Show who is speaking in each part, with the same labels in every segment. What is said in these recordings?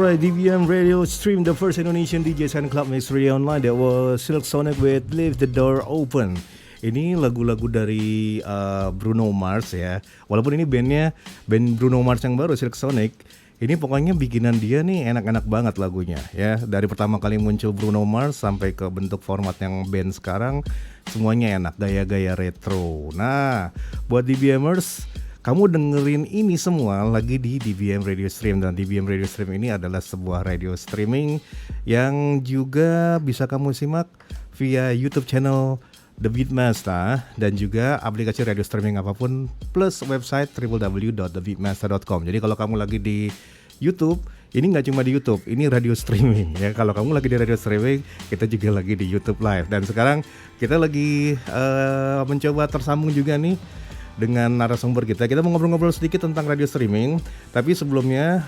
Speaker 1: Alright, DBM Radio Stream, the first Indonesian DJ and club mix radio online. That was Silk Sonic with Leave the Door Open. Ini lagu-lagu dari Bruno Mars ya. Walaupun ini band Bruno Mars yang baru, Silk Sonic. Ini pokoknya bikinan dia nih enak-enak banget lagunya ya. Dari pertama kali muncul Bruno Mars sampai ke bentuk format yang band sekarang, semuanya enak, gaya-gaya retro. Nah, buat DBMers, kamu dengerin ini semua lagi di DBM Radio Stream. Dan DBM Radio Stream ini adalah sebuah radio streaming yang juga bisa kamu simak via YouTube channel The Beatmaster dan juga aplikasi radio streaming apapun plus website www.thebeatmaster.com. Jadi kalau kamu lagi di YouTube, ini nggak cuma di YouTube, ini radio streaming ya. Kalau kamu lagi di radio streaming, kita juga lagi di YouTube live. Dan sekarang kita lagi mencoba tersambung juga nih dengan narasumber kita. Kita mau ngobrol-ngobrol sedikit tentang radio streaming. Tapi sebelumnya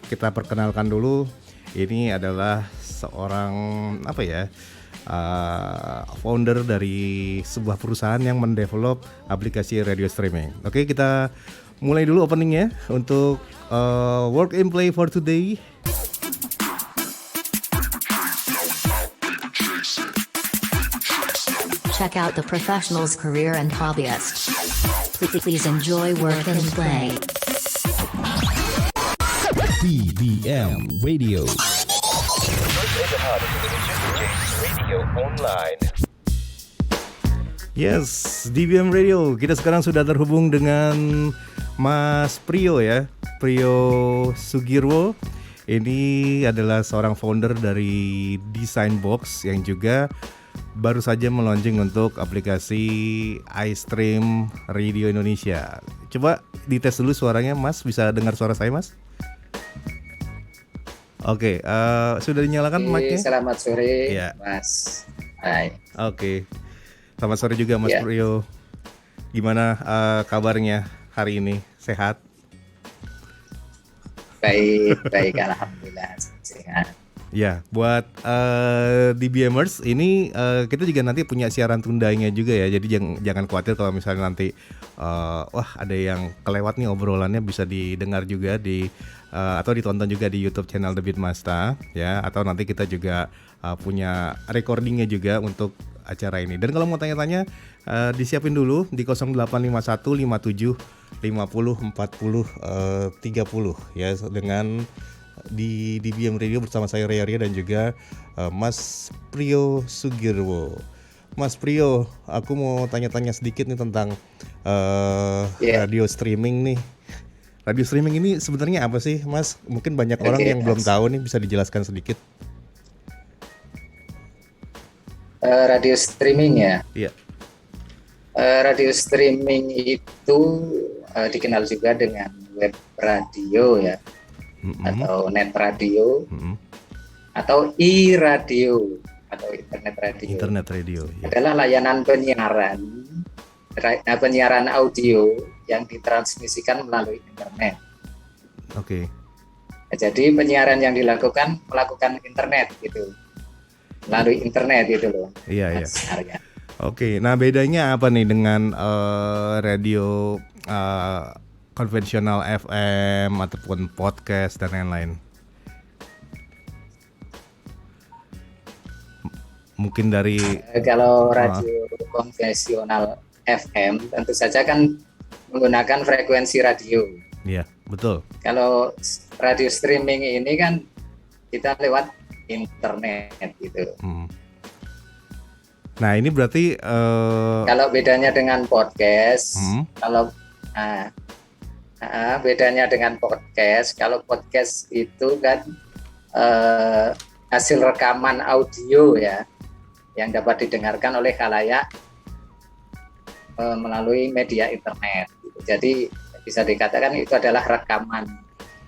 Speaker 1: kita perkenalkan dulu. Ini adalah seorang founder dari sebuah perusahaan yang mendevelop aplikasi radio streaming. Oke, kita mulai dulu openingnya untuk work and play for today.
Speaker 2: Check out the professional's career and hobbyist. Please enjoy work and play.
Speaker 1: DBM Radio. Online. Yes, DBM Radio. Kita sekarang sudah terhubung dengan Mas Priyo ya, Priyo Sugirwo. Ini adalah seorang founder dari Design Box yang juga baru saja meluncurkan untuk aplikasi iStream Radio Indonesia. Coba dites dulu suaranya, Mas. Bisa dengar suara saya, Mas? Oke, sudah dinyalakan mic-nya?
Speaker 3: Selamat sore,
Speaker 1: ya.
Speaker 3: Mas. Hai.
Speaker 1: Oke, selamat sore juga Mas Priyo. Gimana kabarnya hari ini? Sehat?
Speaker 3: Baik, alhamdulillah sehat.
Speaker 1: Ya, buat DBMers ini kita juga nanti punya siaran tundanya juga ya. Jadi jangan khawatir kalau misalnya nanti ada yang kelewat nih obrolannya, bisa didengar juga di atau ditonton juga di YouTube channel The Beatmaster ya. Atau nanti kita juga punya recordingnya juga untuk acara ini. Dan kalau mau tanya-tanya disiapin dulu di 0851 57 50 40 30 ya, dengan di DBM Radio bersama saya Ria dan juga Mas Priyo Sugirwo. Mas Priyo, aku mau tanya-tanya sedikit nih tentang radio streaming nih. Radio streaming ini sebenarnya apa sih, Mas? Mungkin banyak orang yang belum tahu nih, bisa dijelaskan sedikit.
Speaker 3: Radio streaming ya?
Speaker 1: Iya.
Speaker 3: Radio streaming itu dikenal juga dengan web radio ya. Atau net radio, atau e-radio, atau internet radio.
Speaker 1: Internet radio ya.
Speaker 3: Adalah layanan penyiaran audio yang ditransmisikan melalui internet.
Speaker 1: Oke.
Speaker 3: Jadi penyiaran yang melakukan internet gitu, melalui internet gitu loh.
Speaker 1: Iya. Oke, nah bedanya apa nih dengan radio konvensional FM ataupun podcast dan lain-lain? Mungkin dari
Speaker 3: kalau radio konvensional FM tentu saja kan menggunakan frekuensi radio.
Speaker 1: Iya, betul.
Speaker 3: Kalau radio streaming ini kan kita lewat internet gitu.
Speaker 1: Nah, ini berarti
Speaker 3: kalau bedanya dengan podcast, bedanya dengan podcast, kalau podcast itu kan hasil rekaman audio ya, yang dapat didengarkan oleh khalayak melalui media internet. Jadi bisa dikatakan itu adalah rekaman.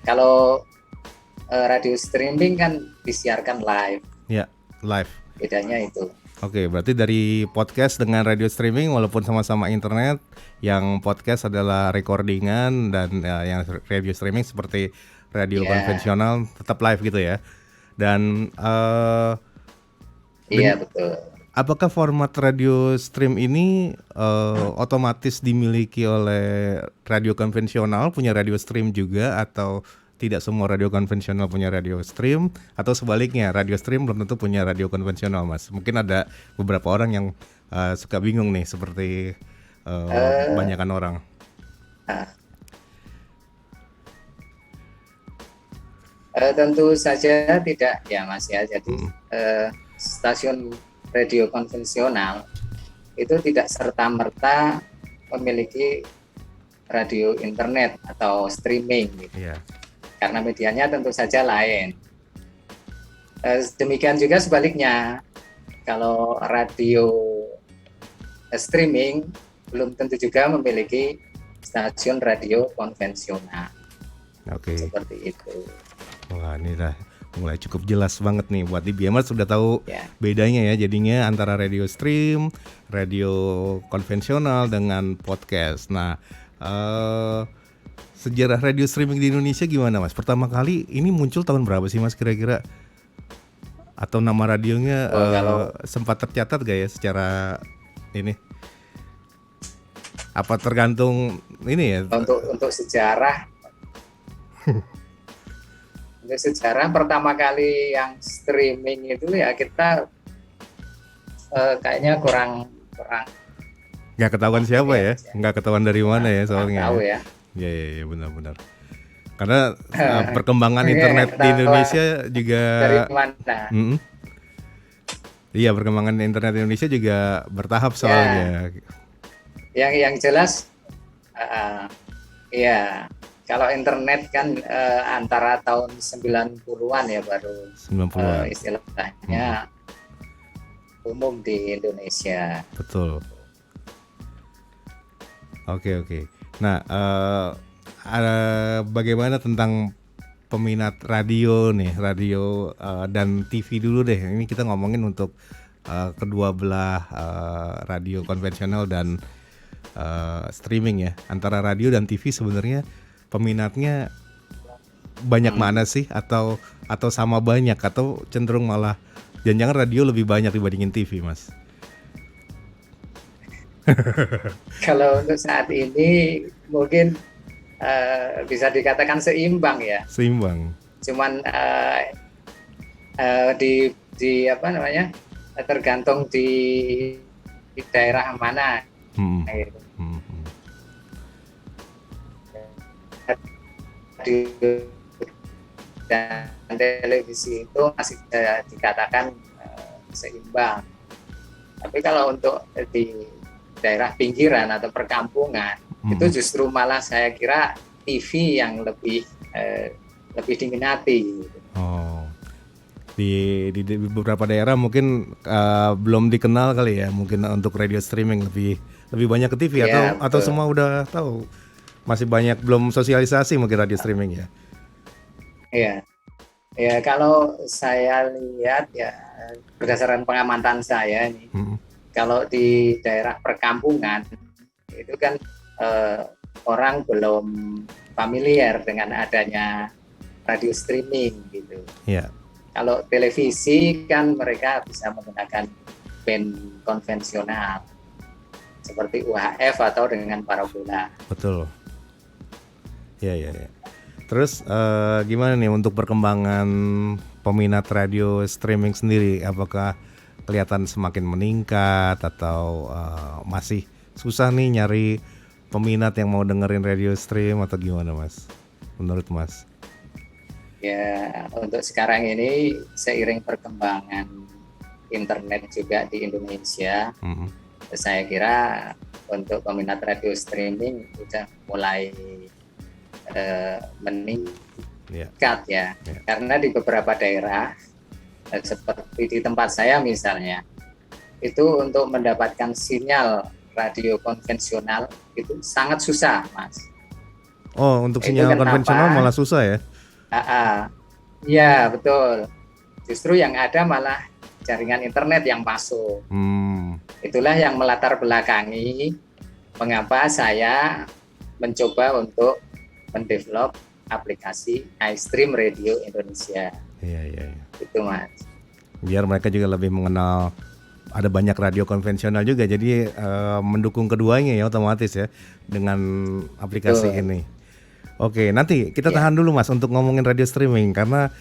Speaker 3: Kalau radio streaming kan disiarkan live.
Speaker 1: Ya, live.
Speaker 3: Bedanya itu.
Speaker 1: Oke, berarti dari podcast dengan radio streaming walaupun sama-sama internet, yang podcast adalah recordingan dan yang radio streaming seperti radio konvensional tetap live gitu ya. Dan
Speaker 3: betul.
Speaker 1: Apakah format radio stream ini otomatis dimiliki oleh radio konvensional, punya radio stream juga, atau tidak semua radio konvensional punya radio stream, atau sebaliknya radio stream belum tentu punya radio konvensional, Mas. Mungkin ada beberapa orang yang suka bingung nih, seperti kebanyakan orang.
Speaker 3: Tentu saja tidak ya Mas ya. Jadi stasiun radio konvensional itu tidak serta-merta memiliki radio internet atau streaming gitu.
Speaker 1: Yeah.
Speaker 3: Karena medianya tentu saja lain. Demikian juga sebaliknya, kalau radio streaming belum tentu juga memiliki stasiun radio konvensional.
Speaker 1: Oke.
Speaker 3: Seperti itu.
Speaker 1: Wah, ini lah mulai cukup jelas banget nih buat DBMers, sudah tahu
Speaker 3: Ya.
Speaker 1: bedanya ya jadinya antara radio stream, radio konvensional dengan podcast. Nah, sejarah radio streaming di Indonesia gimana, Mas? Pertama kali ini muncul tahun berapa sih, Mas, kira-kira? Atau nama radionya sempat tercatat gak ya secara ini? Apa tergantung ini ya?
Speaker 3: Untuk sejarah untuk sejarah pertama kali yang streaming itu ya kita kayaknya kurang
Speaker 1: nggak ketahuan siapa ya, nggak ketahuan dari mana ya soalnya.
Speaker 3: Tahu ya.
Speaker 1: Ya benar-benar. Karena perkembangan internet di Indonesia juga.
Speaker 3: Dari mana?
Speaker 1: Iya, perkembangan internet di Indonesia juga bertahap soalnya.
Speaker 3: Yang jelas, ya kalau internet kan antara tahun 90-an ya baru
Speaker 1: 90-an.
Speaker 3: Istilahnya umum di Indonesia.
Speaker 1: Betul. Oke. Nah, bagaimana tentang peminat radio nih, radio dan TV dulu deh. Ini kita ngomongin untuk kedua belah radio konvensional dan streaming ya. Antara radio dan TV sebenarnya peminatnya banyak mana sih, atau sama banyak, atau cenderung malah jangan-jangan radio lebih banyak dibandingin TV, Mas?
Speaker 3: Kalau untuk saat ini mungkin bisa dikatakan seimbang ya.
Speaker 1: Seimbang.
Speaker 3: Cuman di apa namanya, tergantung di daerah mana. Gitu. Radio dan televisi itu masih dikatakan seimbang. Tapi kalau untuk di daerah pinggiran atau perkampungan itu justru malah saya kira TV yang lebih diminati.
Speaker 1: Oh, di beberapa daerah mungkin belum dikenal kali ya, mungkin untuk radio streaming lebih banyak ke TV ya, atau semua udah tahu, masih banyak belum sosialisasi mungkin radio streaming ya.
Speaker 3: Iya, kalau saya lihat ya berdasarkan pengamatan saya nih. Kalau di daerah perkampungan itu kan orang belum familiar dengan adanya radio streaming gitu.
Speaker 1: Yeah.
Speaker 3: Kalau televisi kan mereka bisa menggunakan band konvensional seperti UHF atau dengan parabola.
Speaker 1: Betul. Ya. Terus gimana nih untuk perkembangan peminat radio streaming sendiri? Apakah kelihatan semakin meningkat atau masih susah nih nyari peminat yang mau dengerin radio stream atau gimana, Mas? Menurut Mas?
Speaker 3: Ya, untuk sekarang ini seiring perkembangan internet juga di Indonesia, saya kira untuk peminat radio streaming sudah mulai meningkat ya. Karena di beberapa daerah seperti di tempat saya misalnya, itu untuk mendapatkan sinyal radio konvensional itu sangat susah, Mas.
Speaker 1: Oh, untuk sinyal konvensional malah susah ya?
Speaker 3: Ya, betul. Justru yang ada malah jaringan internet yang masuk. Itulah yang melatar belakangi mengapa saya mencoba untuk mendevelop aplikasi iStream Radio Indonesia.
Speaker 1: Iya.
Speaker 3: Itu, Mas.
Speaker 1: Biar mereka juga lebih mengenal ada banyak radio konvensional juga, jadi mendukung keduanya ya otomatis ya dengan aplikasi ini. Oke, nanti kita tahan dulu Mas untuk ngomongin radio streaming karena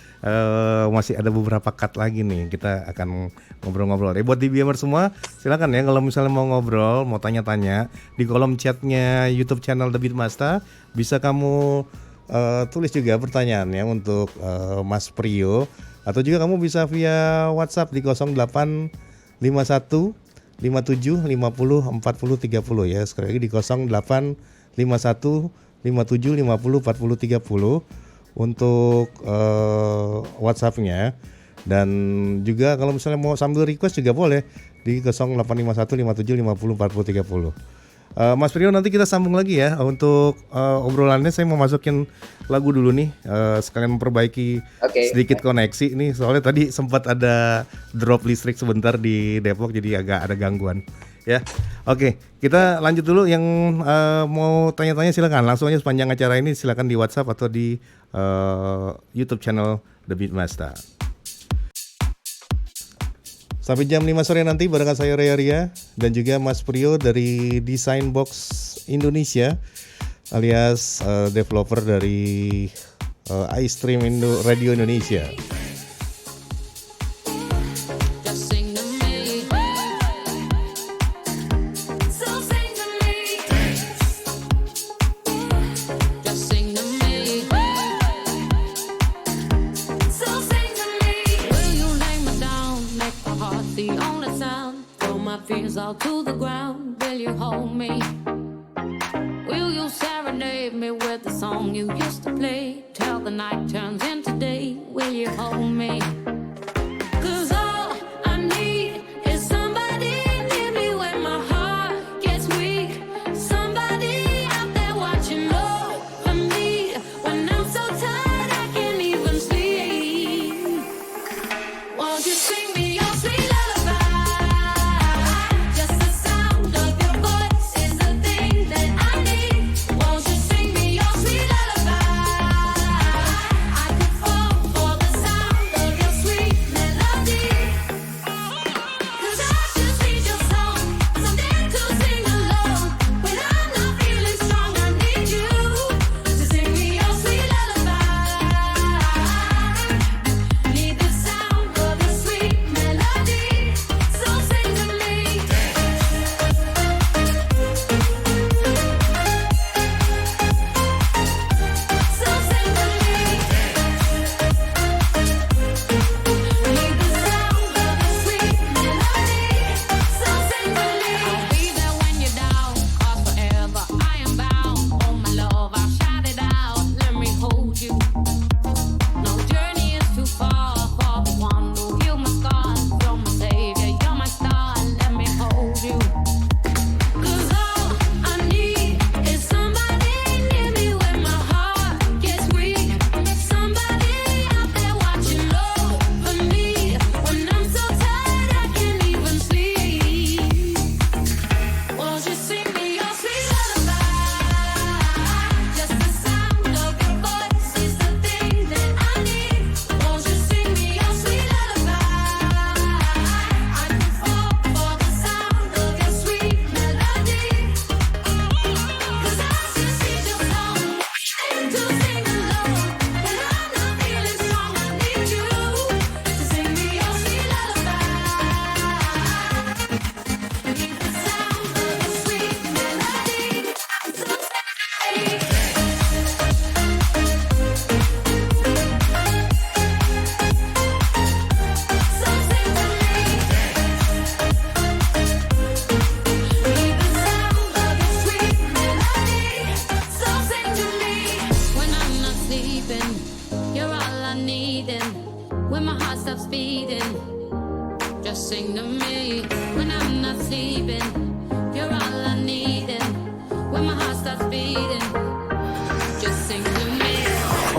Speaker 1: masih ada beberapa cut lagi nih. Kita akan ngobrol-ngobrol. Buat DBMer semua, silakan ya kalau misalnya mau ngobrol, mau tanya-tanya di kolom chatnya YouTube channel The Beatmaster, bisa kamu tulis juga pertanyaannya untuk Mas Prio, atau juga kamu bisa via WhatsApp di 0851 57 50 40 30 ya. Sekali lagi di 0851 57 50 40 30 untuk WhatsApp-nya. Dan juga kalau misalnya mau sambil request juga boleh di 0851 57 50 40 30. Mas Priyo, nanti kita sambung lagi ya untuk obrolannya. Saya mau masukin lagu dulu nih, sekalian memperbaiki sedikit koneksi nih, soalnya tadi sempat ada drop listrik sebentar di Depok, jadi agak ada gangguan ya. Oke, kita lanjut dulu. Yang mau tanya-tanya silakan langsung aja sepanjang acara ini, silakan di WhatsApp atau di YouTube channel The Beatmaster. Sampai jam 5 sore nanti barengan saya Ria dan juga Mas Prio dari Design Box Indonesia alias developer dari iStream Radio Indonesia.
Speaker 4: Fears all to the ground. Will you hold me? Will you serenade me with the song you used to play till the night turns into day? Will you hold me? 'Cause all I need is somebody near me when my heart gets weak. Somebody out there watching over me when I'm so tired I can't even sleep. Won't you sing me your sweet lullaby?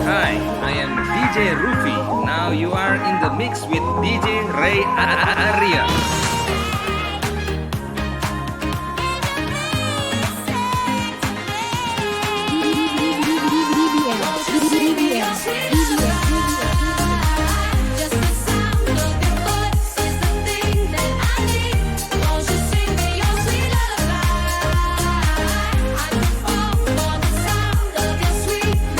Speaker 5: Hi, I am DJ Rufi. Now you are in the mix with DJ Ray Arya.
Speaker 4: Sweet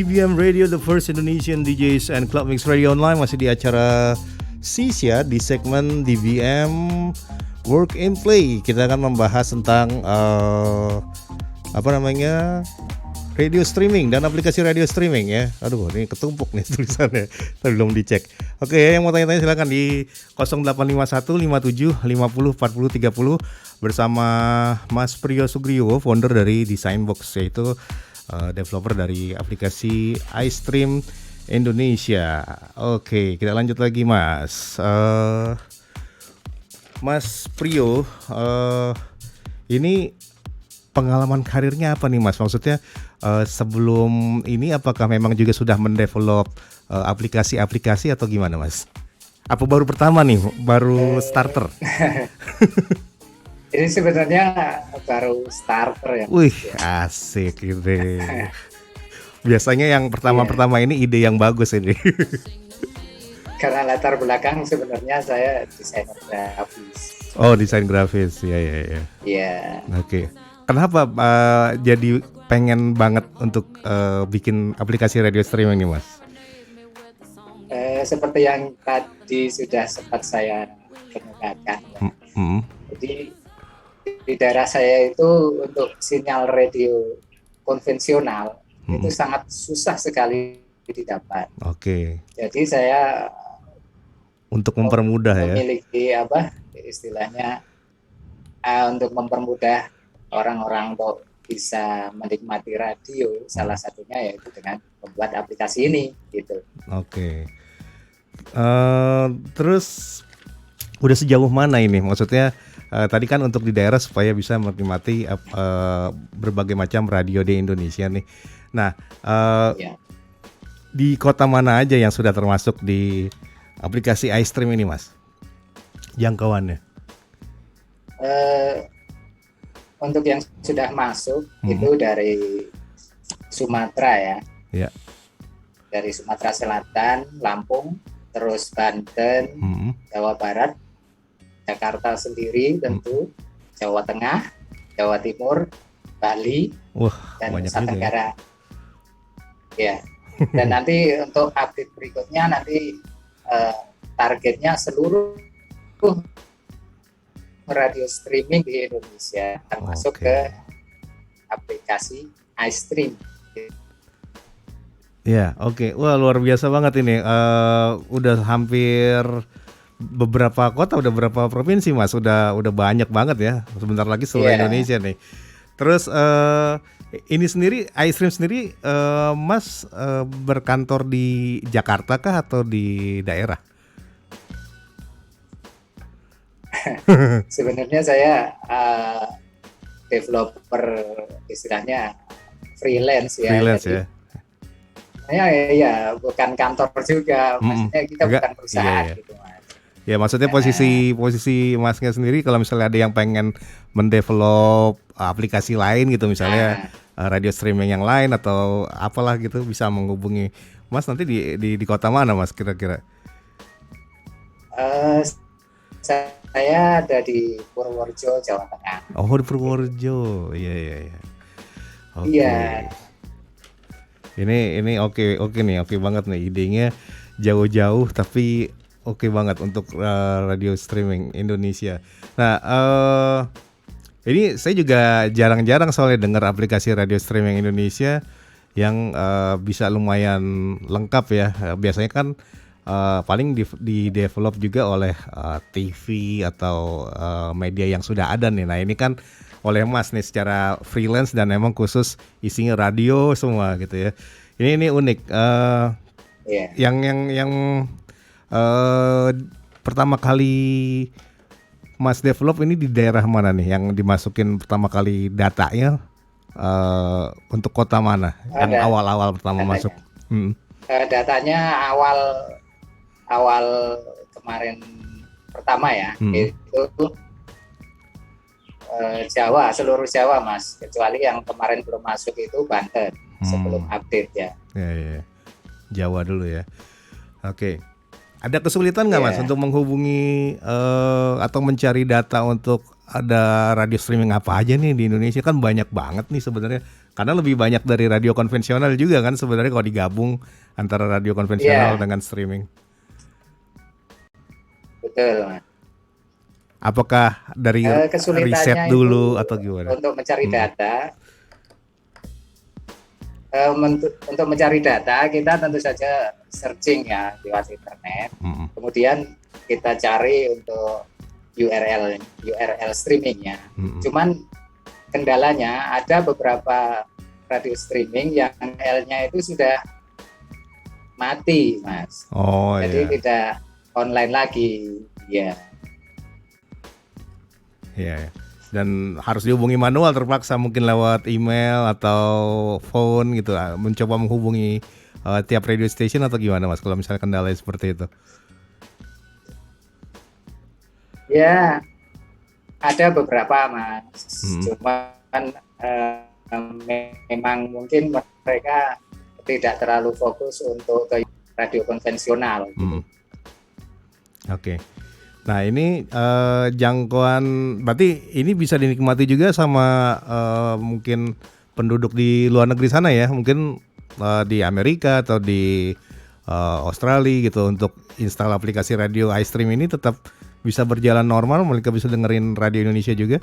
Speaker 1: DBM Radio, the first Indonesian DJs and Club Mix Radio Online, masih di acara Sisya di segmen DBM Work and Play. Kita akan membahas tentang radio streaming dan aplikasi radio streaming ya. Aduh, ini ketumpuk nih tulisannya. Tadi belum dicek. Oke, yang mau tanya-tanya silakan di 0851 57 50 40 30 bersama Mas Priyo Sugriwo, founder dari Designbox, yaitu developer dari aplikasi iStream Indonesia. Oke, kita lanjut lagi Mas. Mas Priyo, ini pengalaman karirnya apa nih Mas? Maksudnya sebelum ini apakah memang juga sudah mendevelop aplikasi-aplikasi atau gimana Mas? Apa baru pertama nih, baru starter?
Speaker 3: Ini sebenarnya baru starter ya.
Speaker 1: Wih, asik gitu. Biasanya yang pertama-pertama ini ide yang bagus ini.
Speaker 3: Karena latar belakang sebenarnya saya desainer grafis.
Speaker 1: Oh, desain grafis, ya.
Speaker 3: Iya.
Speaker 1: Oke. Kenapa jadi pengen banget untuk bikin aplikasi radio streaming nih Mas?
Speaker 3: Seperti yang tadi sudah sempat saya kemukakan. Jadi di daerah saya itu untuk sinyal radio konvensional itu sangat susah sekali didapat.
Speaker 1: Oke.
Speaker 3: Jadi saya
Speaker 1: untuk mempermudah
Speaker 3: memiliki istilahnya untuk mempermudah orang-orang untuk bisa menikmati radio, salah satunya yaitu dengan membuat aplikasi ini gitu.
Speaker 1: Oke. Terus udah sejauh mana ini? Maksudnya tadi kan untuk di daerah supaya bisa menikmati berbagai macam radio di Indonesia nih. Nah, di kota mana aja yang sudah termasuk di aplikasi iStream ini Mas? Jangkauannya?
Speaker 3: Untuk yang sudah masuk itu dari Sumatera ya.
Speaker 1: Ya.
Speaker 3: Dari Sumatera Selatan, Lampung, terus Banten, Jawa Barat, Jakarta sendiri tentu, Jawa Tengah, Jawa Timur, Bali, dan Nusa Tenggara. Ya. Dan nanti untuk update berikutnya nanti targetnya seluruh radio streaming di Indonesia termasuk ke aplikasi iStream.
Speaker 1: Ya, oke. Wah, luar biasa banget ini. Udah hampir beberapa kota, udah berapa provinsi Mas? Udah banyak banget ya. Sebentar lagi seluruh Indonesia nih. Terus ini sendiri, iStream sendiri, Mas berkantor di Jakarta kah atau di daerah?
Speaker 3: Sebenarnya saya developer istilahnya freelance ya.
Speaker 1: Freelance
Speaker 3: jadi,
Speaker 1: ya.
Speaker 3: Ya, bukan kantor juga. Maksudnya kita bukan perusahaan gitu Mas.
Speaker 1: Ya, maksudnya posisi Masnya sendiri kalau misalnya ada yang pengen mendevelop aplikasi lain gitu, misalnya radio streaming yang lain atau apalah gitu, bisa menghubungi Mas. Nanti di kota mana Mas kira-kira?
Speaker 3: Saya ada di Purworejo, Jawa Tengah.
Speaker 1: Oh, di Purworejo. Iya. Oke.
Speaker 3: Iya.
Speaker 1: Ini oke nih, oke banget nih idenya, jauh-jauh tapi oke banget untuk radio streaming Indonesia. Nah, ini saya juga jarang-jarang soalnya dengar aplikasi radio streaming Indonesia yang bisa lumayan lengkap ya. Biasanya kan paling di develop juga oleh TV atau media yang sudah ada nih. Nah, ini kan oleh Mas nih secara freelance dan emang khusus isinya radio semua gitu ya. Ini unik. Yang pertama kali Mas develop ini di daerah mana nih yang dimasukin pertama kali datanya, untuk kota mana yang awal-awal pertama masuk?
Speaker 3: Datanya awal kemarin pertama ya, itu Jawa, seluruh Jawa Mas, kecuali yang kemarin belum masuk itu Banten sebelum update ya.
Speaker 1: Ya. Jawa dulu ya. Oke. Ada kesulitan nggak Mas untuk menghubungi atau mencari data untuk ada radio streaming apa aja nih di Indonesia? Kan banyak banget nih sebenarnya. Karena lebih banyak dari radio konvensional juga kan sebenarnya kalau digabung antara radio konvensional
Speaker 3: Iya.
Speaker 1: dengan streaming.
Speaker 3: Betul, Mas.
Speaker 1: Apakah dari
Speaker 3: Kesulitannya
Speaker 1: riset
Speaker 3: itu
Speaker 1: dulu atau gimana?
Speaker 3: untuk mencari data. Untuk mencari data kita tentu saja searching ya lewat internet. Kemudian kita cari untuk URL streamingnya. Cuman kendalanya ada beberapa radio streaming yang URL-nya itu sudah mati, Mas.
Speaker 1: Oh
Speaker 3: Jadi
Speaker 1: iya.
Speaker 3: tidak online lagi. Ya.
Speaker 1: Iya. Dan harus dihubungi manual terpaksa mungkin lewat email atau phone gitu, mencoba menghubungi tiap radio station atau gimana Mas kalau misalnya kendala seperti itu?
Speaker 3: Ya, ada beberapa, Mas. Cuman memang mungkin mereka tidak terlalu fokus untuk ke radio konvensional.
Speaker 1: Oke. Nah ini jangkauan, berarti ini bisa dinikmati juga sama mungkin penduduk di luar negeri sana ya, mungkin di Amerika atau di Australia gitu, untuk install aplikasi radio iStream ini tetap bisa berjalan normal, mereka bisa dengerin radio Indonesia juga?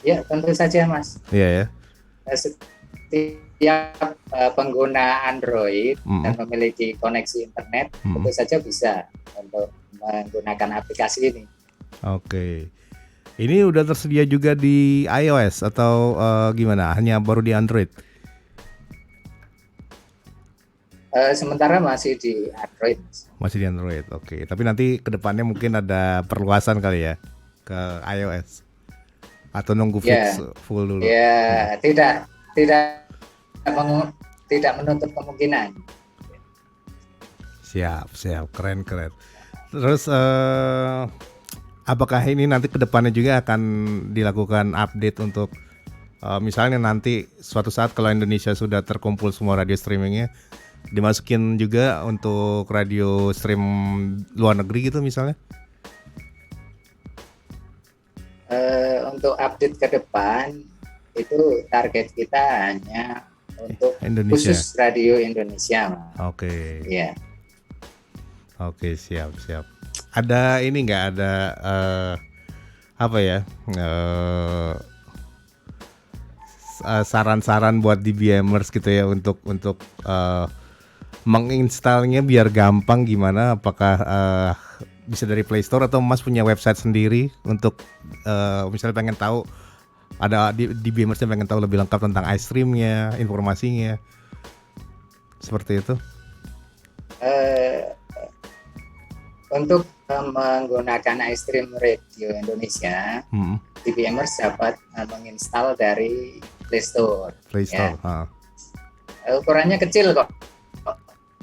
Speaker 3: Ya, tentu saja, Mas.
Speaker 1: Iya ya.
Speaker 3: Setiap pengguna Android dan memiliki koneksi internet tentu saja bisa untuk menggunakan aplikasi ini.
Speaker 1: Oke. Ini udah tersedia juga di iOS atau gimana? Hanya baru di Android?
Speaker 3: Sementara masih di Android.
Speaker 1: Masih di Android, oke. Tapi nanti kedepannya mungkin ada perluasan kali ya ke iOS? Atau nunggu fix full dulu?
Speaker 3: Ya, tidak menutup kemungkinan.
Speaker 1: Siap, keren. Terus apakah ini nanti kedepannya juga akan dilakukan update untuk misalnya nanti suatu saat kalau Indonesia sudah terkumpul semua radio streamingnya, dimasukin juga untuk radio stream luar negeri gitu misalnya?
Speaker 3: Untuk update ke depan itu target kita hanya untuk
Speaker 1: Indonesia.
Speaker 3: khusus radio Indonesia.
Speaker 1: Oke.
Speaker 3: Ya.
Speaker 1: Oke, siap. Ada ini nggak, ada apa ya, saran-saran buat DBMers gitu ya untuk menginstalnya biar gampang gimana? Apakah bisa dari Play Store atau Mas punya website sendiri untuk misalnya pengen tahu, ada DBMers yang pengen tahu lebih lengkap tentang iStream-nya, informasinya, seperti itu?
Speaker 3: Untuk menggunakan iStream Radio Indonesia, DBMers dapat menginstal dari Play Store.
Speaker 1: Ya.
Speaker 3: Ukurannya kecil kok.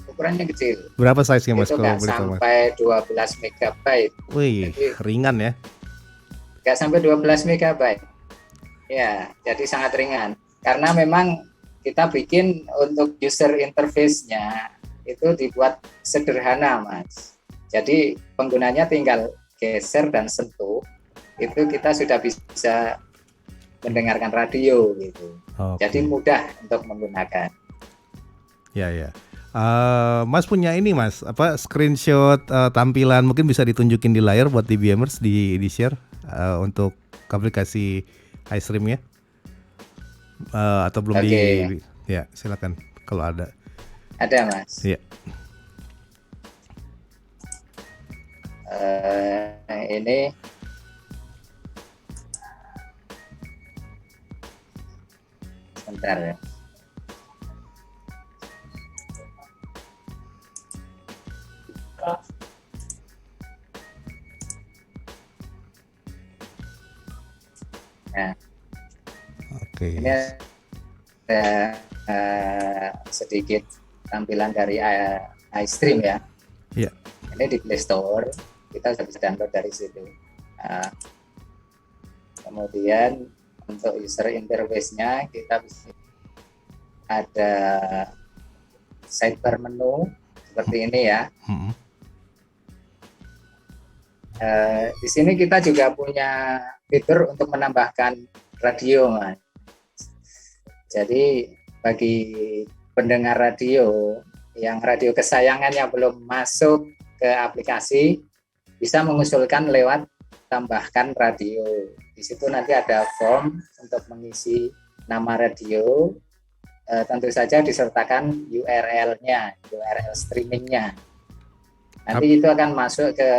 Speaker 3: Ukurannya kecil.
Speaker 1: Berapa size-nya Mas?
Speaker 3: Itu nggak sampai 12 MB.
Speaker 1: Wih, jadi, ringan ya?
Speaker 3: Nggak sampai 12 MB. Ya, jadi sangat ringan. Karena memang kita bikin untuk user interface-nya itu dibuat sederhana, Mas. Jadi penggunanya tinggal geser dan sentuh, itu kita sudah bisa mendengarkan radio gitu. Okay. Jadi mudah untuk menggunakan.
Speaker 1: Ya. Mas punya ini Mas, screenshot tampilan, mungkin bisa ditunjukin di layar buat DBMers di share untuk aplikasi iStream ya, atau belum? Ya silakan kalau ada.
Speaker 3: Ada Mas.
Speaker 1: Ya.
Speaker 3: Ini sebentar ya. Nah,
Speaker 1: Oke.
Speaker 3: Ini ada sedikit tampilan dari iStream ya.
Speaker 1: Iya.
Speaker 3: Ini di Play Store, kita bisa download dari situ. Kemudian untuk user interface-nya kita bisa ada sidebar menu seperti ini ya. Di sini kita juga punya fitur untuk menambahkan radio, Mas. Jadi bagi pendengar radio yang radio kesayangan yang belum masuk ke aplikasi, bisa mengusulkan lewat tambahkan radio. Di situ nanti ada form untuk mengisi nama radio, tentu saja disertakan URL-nya, URL streamingnya. Nanti itu akan masuk ke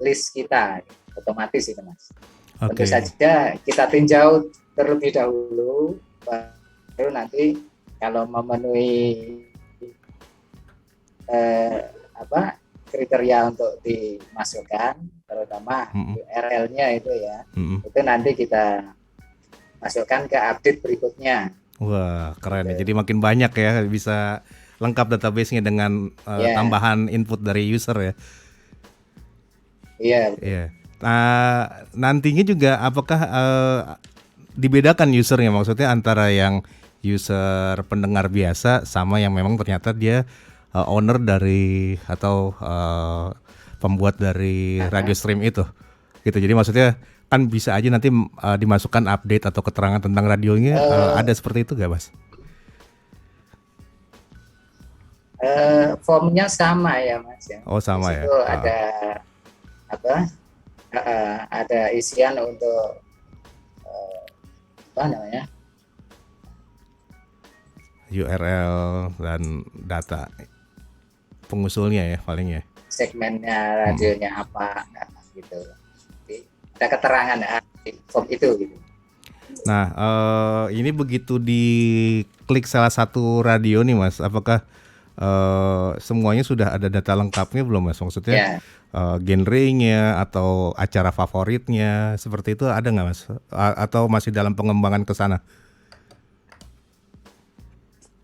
Speaker 3: list kita, otomatis itu, Mas. Tentu saja kita tinjau terlebih dahulu, baru nanti kalau memenuhi kriteria untuk dimasukkan, terutama URL-nya itu ya, itu nanti kita masukkan ke update berikutnya.
Speaker 1: Wah, keren ya. Jadi makin banyak ya, bisa lengkap database-nya dengan tambahan input dari user ya.
Speaker 3: Iya.
Speaker 1: Iya. Nantinya juga apakah dibedakan usernya, maksudnya antara yang user pendengar biasa sama yang memang ternyata dia owner dari atau pembuat dari radio stream itu, gitu. Jadi maksudnya kan bisa aja nanti dimasukkan update atau keterangan tentang radionya, ada seperti itu gak, Mas?
Speaker 3: Formnya sama ya, Mas.
Speaker 1: Oh, sama ya.
Speaker 3: Itu ada ada isian untuk
Speaker 1: URL dan data pengusulnya ya paling ya.
Speaker 3: Segmennya radionya apa gitu. Jadi, ada keterangan di form itu gitu.
Speaker 1: Nah, ini begitu diklik salah satu radio nih, Mas, apakah semuanya sudah ada data lengkapnya belum, Mas? Maksudnya genrenya atau acara favoritnya seperti itu ada nggak, Mas? Atau masih dalam pengembangan ke sana?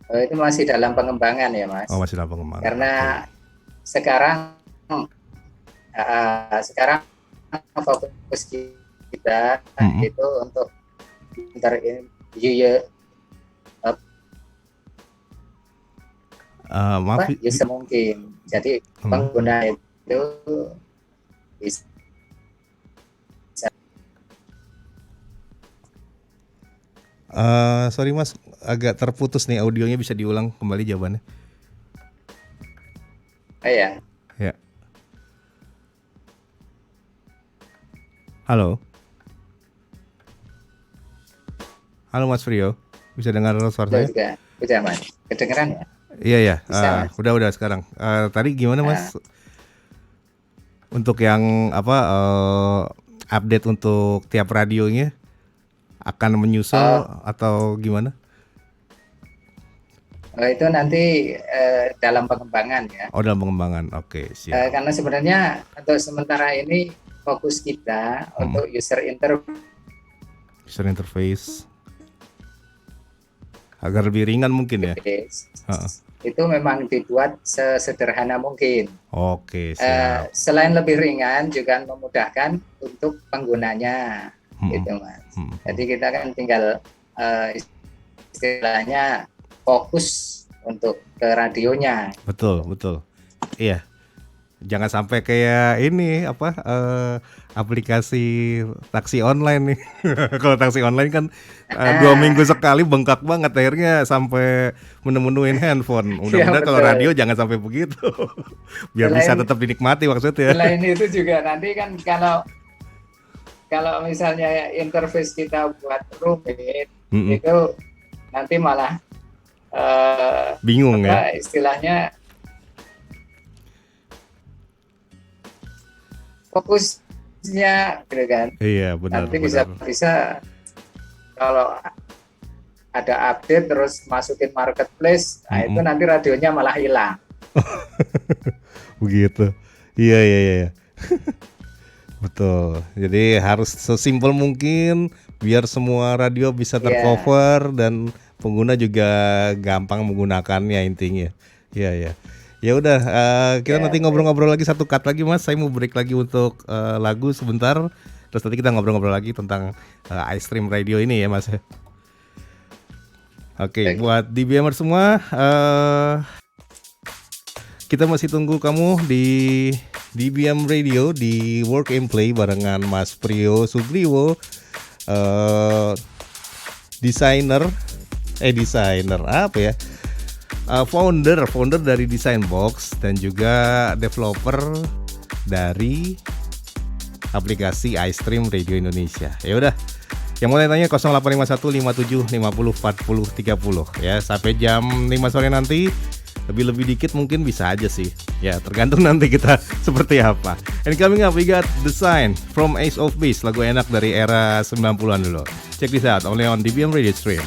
Speaker 3: Itu masih dalam pengembangan ya, Mas.
Speaker 1: Oh, masih dalam pengembangan.
Speaker 3: Karena sekarang fokus kita itu untuk user mungkin. Jadi pengguna itu bisa.
Speaker 1: Sorry, Mas, agak terputus nih audionya, bisa diulang kembali jawabannya?
Speaker 3: Ya.
Speaker 1: Ya. Halo. Halo, Mas Frio, bisa dengar suara saya?
Speaker 3: Udah, Mas. Kedengeran ya?
Speaker 1: Iya ya.
Speaker 3: Bisa,
Speaker 1: udah sekarang. Tadi gimana, Mas? Untuk yang update untuk tiap radionya akan menyusul atau gimana?
Speaker 3: Itu nanti dalam pengembangan ya.
Speaker 1: Oh, dalam pengembangan. Oke, siap.
Speaker 3: Karena sebenarnya untuk sementara ini fokus kita untuk user
Speaker 1: interface agar lebih ringan mungkin ya.
Speaker 3: Itu memang dibuat sesederhana mungkin.
Speaker 1: Oke, siap.
Speaker 3: Selain lebih ringan juga memudahkan untuk penggunanya, gitu, Mas. Jadi kita kan tinggal istilahnya fokus untuk ke radionya.
Speaker 1: Betul. Iya. Jangan sampai kayak ini aplikasi taksi online nih. Kalau taksi online kan 2 minggu sekali bengkak banget, akhirnya sampai menu-menuin handphone. Mudah-mudahan kalau radio jangan sampai begitu. Biar bisa tetap dinikmati maksudnya.
Speaker 3: Selain itu juga nanti kan kalau misalnya interface kita buat rumit, itu nanti malah
Speaker 1: bingung ya.
Speaker 3: Istilahnya fokusnya gitu kan.
Speaker 1: Iya, benar.
Speaker 3: Nanti bisa kalau ada update terus masukin marketplace, nah itu nanti radionya malah hilang.
Speaker 1: Begitu. Iya. Betul. Jadi harus sesimpel mungkin biar semua radio bisa tercover dan pengguna juga gampang menggunakannya intinya. Iya. Ya udah, kita nanti ngobrol-ngobrol lagi satu cut lagi, Mas. Saya mau break lagi untuk lagu sebentar. Terus nanti kita ngobrol-ngobrol lagi tentang iStream Radio ini ya, Mas. Oke, buat DBMer semua, kita masih tunggu kamu di DBM Radio di Work and Play barengan Mas Prio Subriwo, desainer apa ya? Founder dari Design Box dan juga developer dari aplikasi iStream Radio Indonesia. Ya udah, yang mau tanya 0851 57 50 40 30 ya, sampai jam 5 sore nanti. Lebih dikit mungkin bisa aja sih. Ya, tergantung nanti kita seperti apa. And coming up we got Design from Ace of Base, lagu enak dari era 90-an dulu. Check this out only on DBM Radio Stream.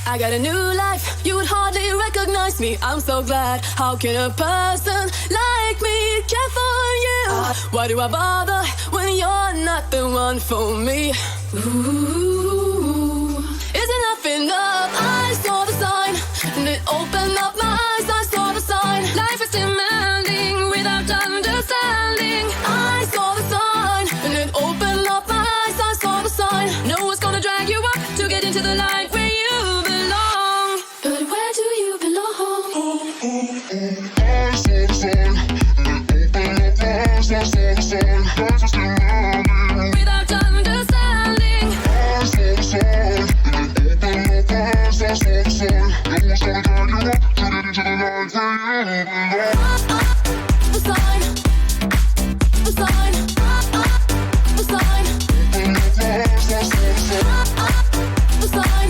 Speaker 6: I got a new life, you would hardly recognize me. I'm so glad, how can a person like me care for you? Why do I bother when you're not the one for me? Ooh, is enough enough? I saw the sign, and it opened up my eyes. I saw the sign, life is demanding without understanding. I saw the sign, and it opened up my eyes. I saw the sign, no one's gonna drag you up to get into the light where you belong. But where do you belong? I saw the sign, and it opened up my eyes. I saw the sign, life is demanding without understanding. I saw the sign, and it opened up my eyes. I saw the sign, no one's gonna drag you up to get into the light where you belong. The sign, the sign, the sign, opened up my eyes. I saw the sign. The sign,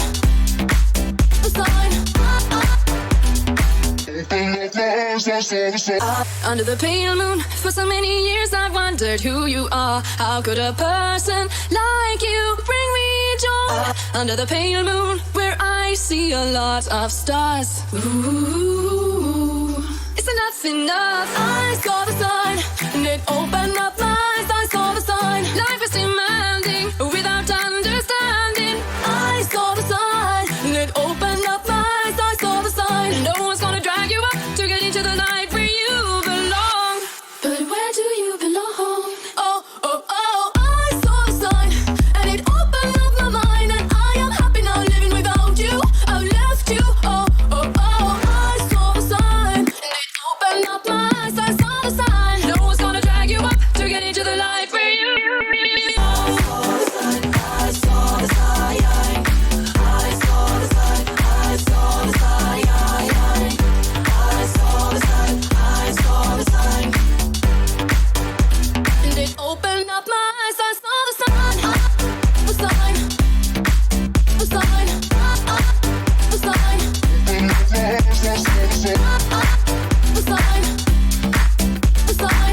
Speaker 6: the sign, under the pale moon, for so many years I've wondered who you are. How could a person like you bring me joy? Under the pale moon, where I see a lot of stars. Ooh, it's enough enough. I saw the sign, and it opened up my eyes. I saw the sign, life is demanding without understanding. I saw the sign, and it opened up my eyes. I saw the sign, no one's gonna drag you up to get into the light where you belong. But where do you belong? Oh, oh, oh, I saw the sign, and it opened up my mind, and I am happy now living without you. I've left you. Oh, oh, oh, I saw the sign, and it opened up my eyes. I saw the sign, no one's gonna drag you up to get into the light where you belong. I saw the sign, I saw the sign, I saw the sign, I saw the sign, I saw the sign, and it opened up my eyes. I saw the sign, the sign, the sign, the sign, the sign, the sign.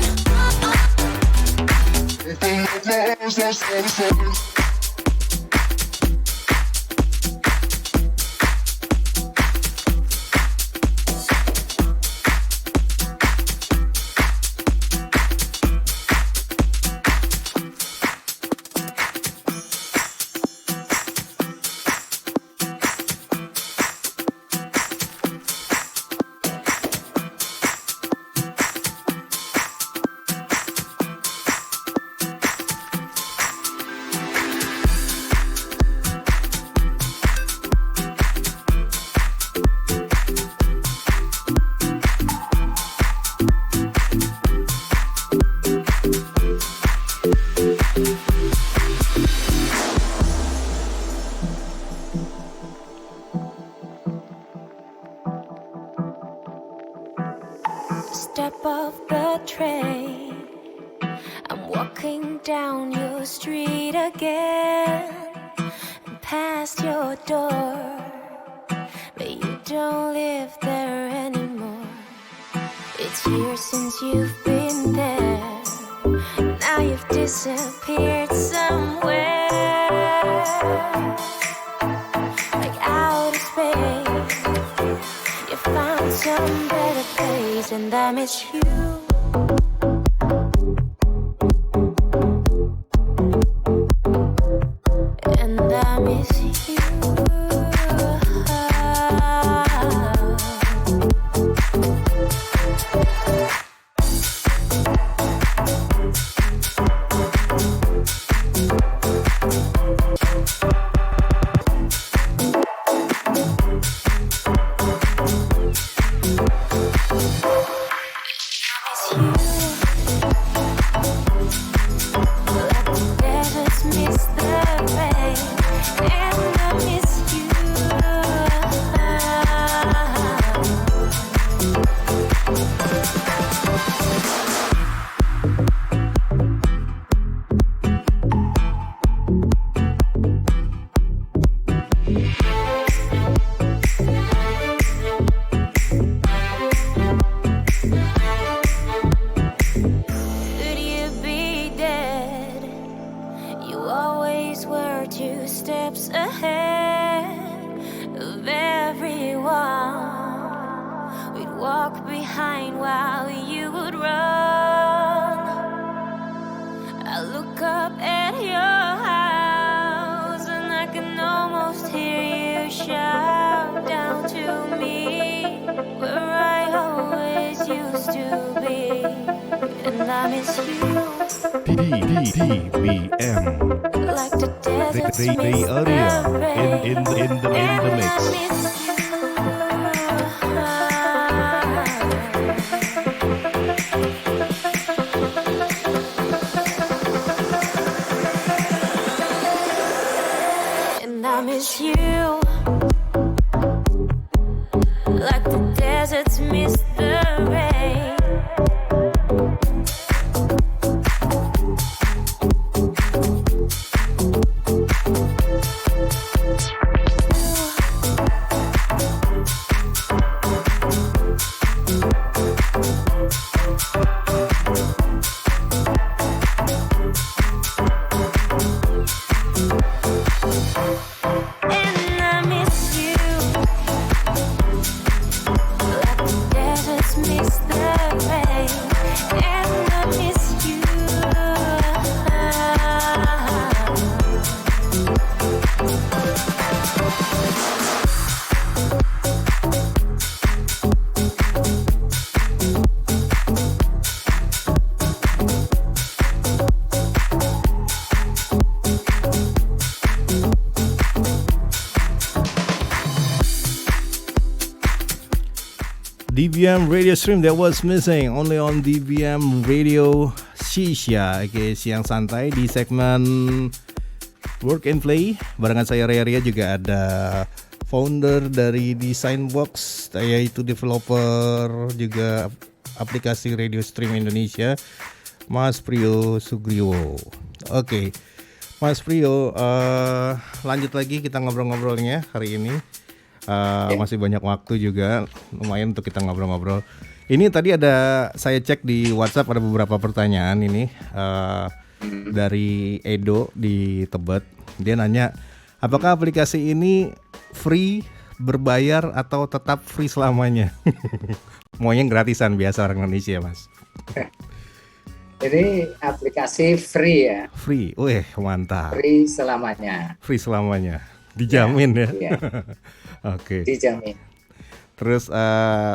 Speaker 7: Step off the train, I'm walking down your street again, and past your door, but you don't live there anymore. It's years since you've been there, now you've disappeared somewhere, like outer space. You found some better place, and I miss you. And I miss you. I miss you.
Speaker 1: DBM
Speaker 7: Like the deserts
Speaker 1: Ray
Speaker 7: miss
Speaker 1: Area
Speaker 7: the rain.
Speaker 1: in the
Speaker 7: And
Speaker 1: mix.
Speaker 7: I miss you. And I miss you. Like the deserts miss the rain. And I miss you. Like the deserts miss the rain. And I miss you.
Speaker 1: DBM radio stream that was missing only on DBM Radio Shisha, siang santai di segmen Work and Play. Barengan saya Ria, juga ada founder dari Design Box, yaitu developer juga aplikasi radio stream Indonesia, Mas Priyo Sugriwo. Oke, Mas Priyo, lanjut lagi kita ngobrol-ngobrolnya hari ini. Masih banyak waktu juga, lumayan untuk kita ngobrol-ngobrol. Ini tadi ada, saya cek di WhatsApp ada beberapa pertanyaan ini dari Edo di Tebet. Dia nanya, apakah aplikasi ini free, berbayar, atau tetap free selamanya? Maunya gratisan biasa orang Indonesia, Mas.
Speaker 3: Jadi aplikasi free ya.
Speaker 1: Free, mantap.
Speaker 3: Free selamanya.
Speaker 1: Free selamanya, dijamin ya.
Speaker 3: Iya.
Speaker 1: Oke.
Speaker 3: Dijamin.
Speaker 1: Terus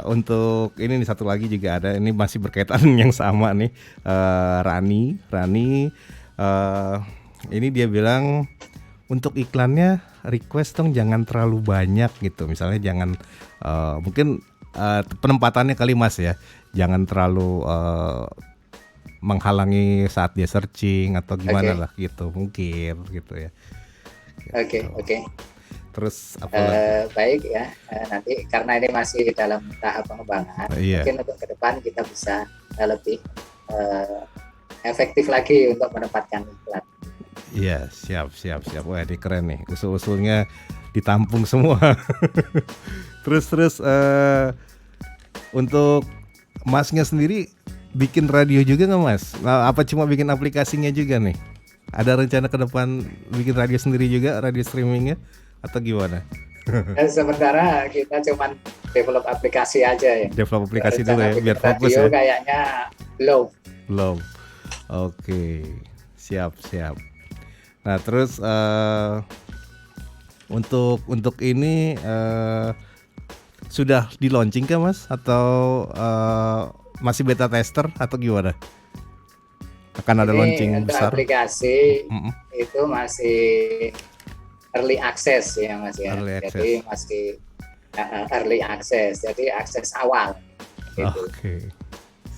Speaker 1: untuk ini nih satu lagi juga ada, ini masih berkaitan yang sama nih, Rani, ini dia bilang untuk iklannya request dong jangan terlalu banyak gitu, misalnya jangan mungkin penempatannya kali Mas ya, jangan terlalu menghalangi saat dia searching atau gimana lah gitu, mungkin gitu ya.
Speaker 3: Oke.
Speaker 1: Terus apa lagi?
Speaker 3: Baik ya, nanti karena ini masih dalam tahap pengembangan, mungkin untuk ke depan kita bisa lebih efektif lagi untuk menempatkan iklan.
Speaker 1: Iya, siap. Wah, ini keren nih, usul-usulnya ditampung semua. terus untuk Masnya sendiri bikin radio juga nggak Mas? Nah, apa cuma bikin aplikasinya juga nih? Ada rencana ke depan bikin radio sendiri juga, radio streamingnya? Atau gimana?
Speaker 3: Sementara kita cuman develop aplikasi aja ya.
Speaker 1: Develop aplikasi dulu ya, biar fokus
Speaker 3: radio
Speaker 1: ya.
Speaker 3: Kayaknya belum.
Speaker 1: Oke, siap. Nah terus untuk ini sudah di launching kah Mas? Atau masih beta tester atau gimana? Akan ada launching
Speaker 3: untuk
Speaker 1: besar?
Speaker 3: Aplikasi itu masih early access ya Mas ya. Jadi masih early access, jadi akses awal. Gitu.
Speaker 1: Oke,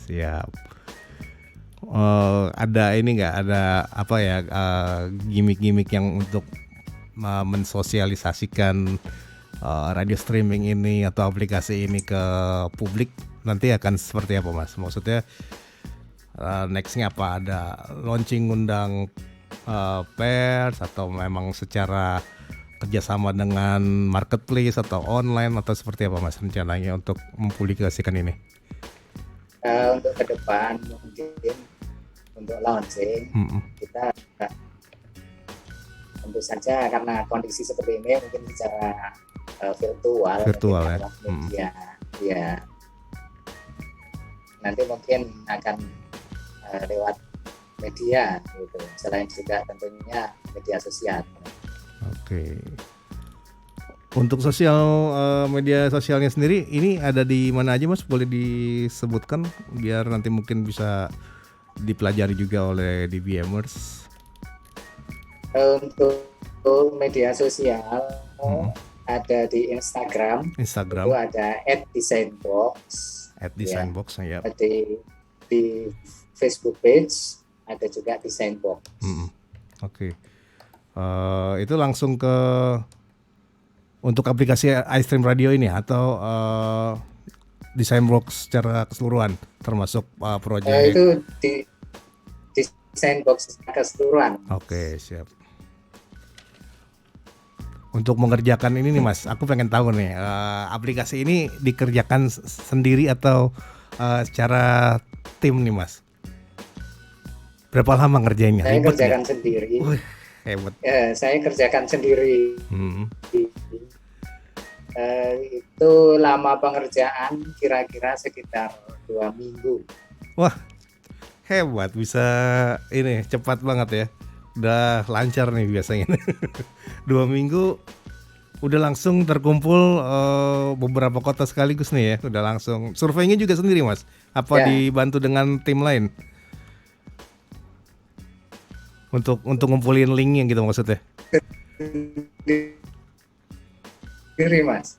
Speaker 1: siap. Ada ini nggak? Ada apa ya gimmick-gimmick yang untuk mensosialisasikan radio streaming ini atau aplikasi ini ke publik nanti akan seperti apa Mas? Maksudnya nextnya apa? Ada launching undang pers atau memang secara kerjasama dengan marketplace atau online atau seperti apa Mas rencananya untuk mempublikasikan ini?
Speaker 3: Untuk ke depan mungkin untuk launching kita tentu saja karena kondisi seperti ini mungkin secara virtual ya. Media ya nanti mungkin akan lewat media gitu, selain juga tentunya media sosial.
Speaker 1: Oke. Untuk media sosialnya sendiri ini ada di mana aja Mas? Boleh disebutkan biar nanti mungkin bisa dipelajari juga oleh DBMers?
Speaker 3: Untuk media sosial ada di Instagram itu ada @designbox,
Speaker 1: @designbox ya.
Speaker 3: Di Facebook page ada juga Designbox.
Speaker 1: Oke. Itu langsung ke untuk aplikasi iStream Radio ini atau Designbox secara keseluruhan termasuk proyek
Speaker 3: itu di Designbox keseluruhan.
Speaker 1: Oke, siap. Untuk mengerjakan ini nih Mas, aku pengen tahu nih, aplikasi ini dikerjakan sendiri atau secara tim nih Mas? Berapa lama ngerjainnya?
Speaker 3: Saya kerjakan sendiri.
Speaker 1: Hebat.
Speaker 3: Saya kerjakan sendiri. Itu lama pengerjaan kira-kira sekitar 2 minggu.
Speaker 1: Wah, hebat, bisa ini cepat banget ya. Udah lancar nih biasanya. 2 minggu udah langsung terkumpul beberapa kota sekaligus nih ya. Udah langsung. Surveinya juga sendiri Mas? Apa dibantu dengan tim lain? Untuk ngumpulin linknya gitu maksudnya?
Speaker 3: Sendiri Mas.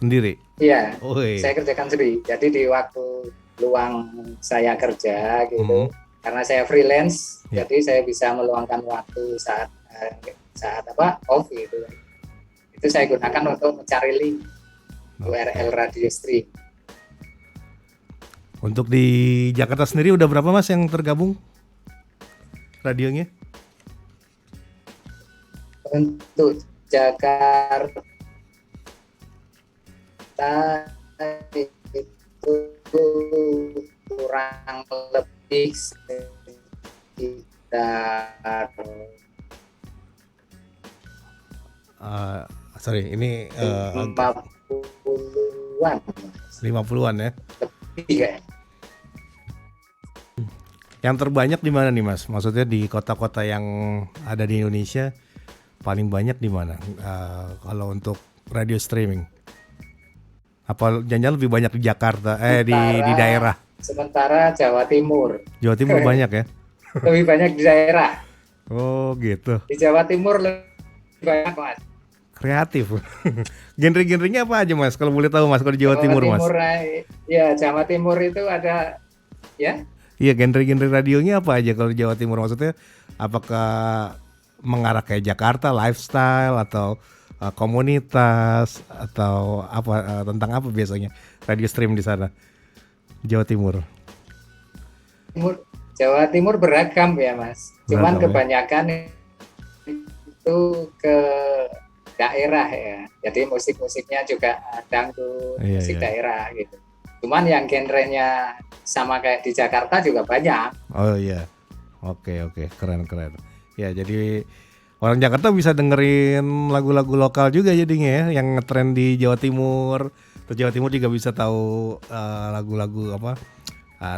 Speaker 1: Sendiri?
Speaker 3: Iya, saya kerjakan sendiri. Jadi di waktu luang saya kerja gitu, karena saya freelance, jadi saya bisa meluangkan waktu saat off gitu. Itu saya gunakan untuk mencari link URL radio stream.
Speaker 1: Untuk di Jakarta sendiri udah berapa Mas yang tergabung radionya?
Speaker 3: Untuk Jakarta itu kurang lebih sekitar
Speaker 1: ini
Speaker 3: 50-an.
Speaker 1: 50-an ya.
Speaker 3: Lebih ya.
Speaker 1: Yang terbanyak di mana nih Mas? Maksudnya di kota-kota yang ada di Indonesia paling banyak di mana? Kalau untuk radio streaming? Apa jangan lebih banyak di Jakarta? Di daerah?
Speaker 3: Sementara Jawa Timur.
Speaker 1: Jawa Timur banyak ya?
Speaker 3: Lebih banyak di daerah.
Speaker 1: Oh gitu.
Speaker 3: Di Jawa Timur lebih banyak Mas.
Speaker 1: Kreatif. Genre-genrenya apa aja Mas? Kalau boleh tahu Mas kalau di Jawa Timur Mas?
Speaker 3: Ya Jawa Timur itu ada ya.
Speaker 1: Iya, genre-genre radionya apa aja kalau di Jawa Timur? Maksudnya apakah mengarah kayak Jakarta, lifestyle atau komunitas atau apa, tentang apa biasanya radio stream di sana Jawa Timur?
Speaker 3: Jawa Timur beragam ya Mas. Cuman kebanyakan itu ke daerah ya. Jadi musik-musiknya juga dangdut, musik daerah gitu. Cuman yang genrenya sama kayak di Jakarta juga banyak.
Speaker 1: Oh iya. Oke, keren. Ya, jadi orang Jakarta bisa dengerin lagu-lagu lokal juga jadinya ya, yang ngetren di Jawa Timur. Terus Jawa Timur juga bisa tahu lagu-lagu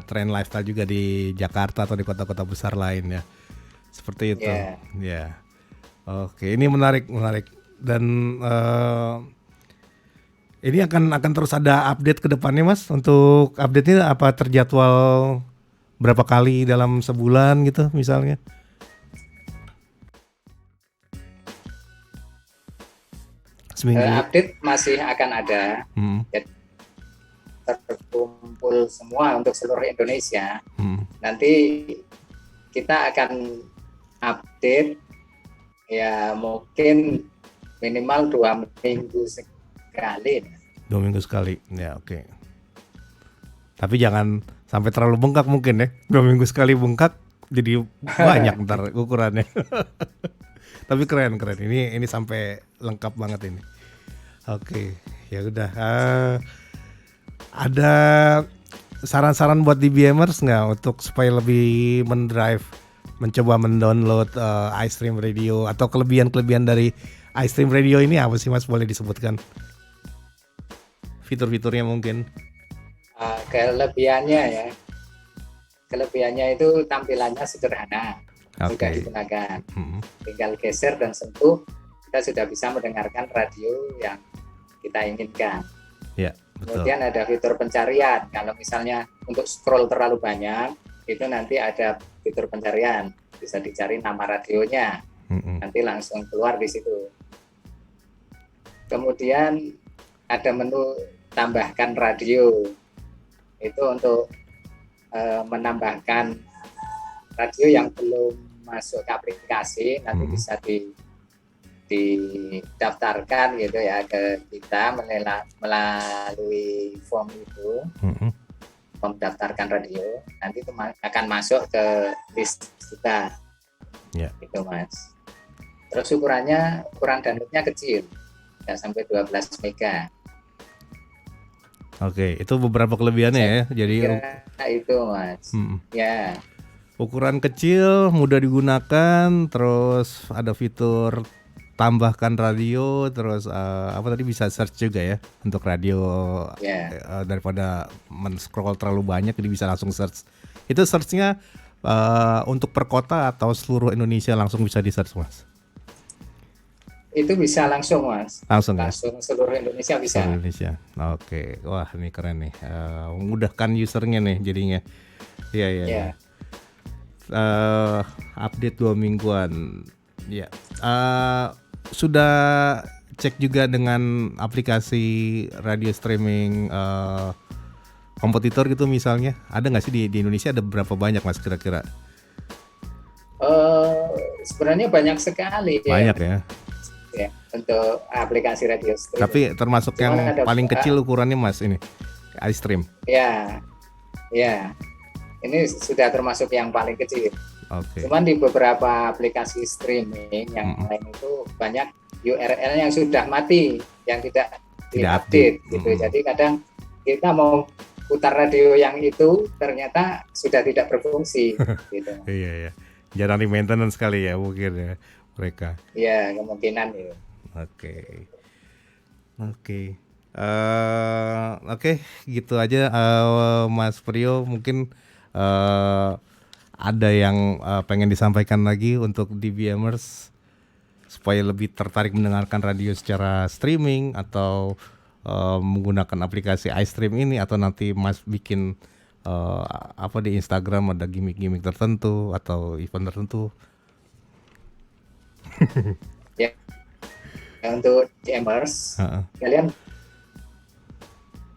Speaker 1: tren lifestyle juga di Jakarta atau di kota-kota besar lain ya. Seperti itu. Ya. Oke, ini menarik. Dan ini akan terus ada update ke depannya Mas. Untuk update-nya apa terjadwal berapa kali dalam sebulan gitu misalnya?
Speaker 3: Update masih akan ada. Jadi terkumpul semua untuk seluruh Indonesia. Nanti kita akan update ya mungkin minimal 2 minggu sekali.
Speaker 1: 2 minggu sekali, ya oke. Tapi jangan sampai terlalu bengkak mungkin ya. 2 minggu sekali bengkak jadi banyak ntar ukurannya. Tapi keren. Ini sampai lengkap banget ini. Oke, ya udah. Ada saran-saran buat DBMers nggak untuk supaya lebih mencoba mendownload iStream Radio atau kelebihan dari iStream Radio ini apa sih Mas, boleh disebutkan? Fitur-fiturnya mungkin.
Speaker 3: Kelebihannya itu tampilannya sederhana, mudah digunakan. Tinggal geser dan sentuh, kita sudah bisa mendengarkan radio yang kita inginkan.
Speaker 1: Ya, betul.
Speaker 3: Kemudian ada fitur pencarian. Kalau misalnya untuk scroll terlalu banyak, itu nanti ada fitur pencarian, bisa dicari nama radionya, nanti langsung keluar di situ. Kemudian ada menu tambahkan radio, itu untuk menambahkan radio yang belum masuk ke aplikasi, nanti bisa didaftarkan gitu ya ke kita melalui form itu, mendaftarkan radio, nanti itu akan masuk ke list kita, gitu Mas. Terus ukuran downloadnya kecil, nggak sampai 12 mega.
Speaker 1: Oke, itu beberapa kelebihannya ya. Jadi
Speaker 3: itu Mas. Ya.
Speaker 1: Ukuran kecil, mudah digunakan, terus ada fitur tambahkan radio, terus apa tadi bisa search juga ya untuk radio, daripada men-scroll terlalu banyak, jadi bisa langsung search. Itu searchnya untuk per kota atau seluruh Indonesia langsung bisa di search Mas?
Speaker 3: Itu bisa langsung Mas.
Speaker 1: Langsung
Speaker 3: seluruh Indonesia bisa.
Speaker 1: Seluruh Indonesia. Oke, wah ini keren nih. Memudahkan usernya nih jadinya. Iya. Update 2 mingguan. Ya. Sudah cek juga dengan aplikasi radio streaming kompetitor gitu misalnya. Ada nggak sih di Indonesia, ada berapa banyak Mas kira-kira?
Speaker 3: Sebenarnya banyak sekali.
Speaker 1: Banyak ya.
Speaker 3: Ya, untuk aplikasi radio streaming.
Speaker 1: Tapi termasuk yang paling kecil ukurannya Mas ini, iStream.
Speaker 3: Ya. Ini sudah termasuk yang paling kecil.
Speaker 1: Oke.
Speaker 3: Cuman di beberapa aplikasi streaming yang lain itu banyak URL yang sudah mati, yang tidak diupdate gitu. Jadi kadang kita mau putar radio yang itu ternyata sudah tidak berfungsi gitu.
Speaker 1: Iya. Jarang di maintenance sekali ya mungkin ya mereka.
Speaker 3: Iya, kemungkinan itu.
Speaker 1: Oke, gitu aja Mas Priyo. Mungkin ada yang pengen disampaikan lagi untuk DBMers supaya lebih tertarik mendengarkan radio secara streaming atau menggunakan aplikasi iStream ini, atau nanti Mas bikin di Instagram ada gimmick-gimmick tertentu atau event tertentu.
Speaker 3: Ya, untuk DBMers, kalian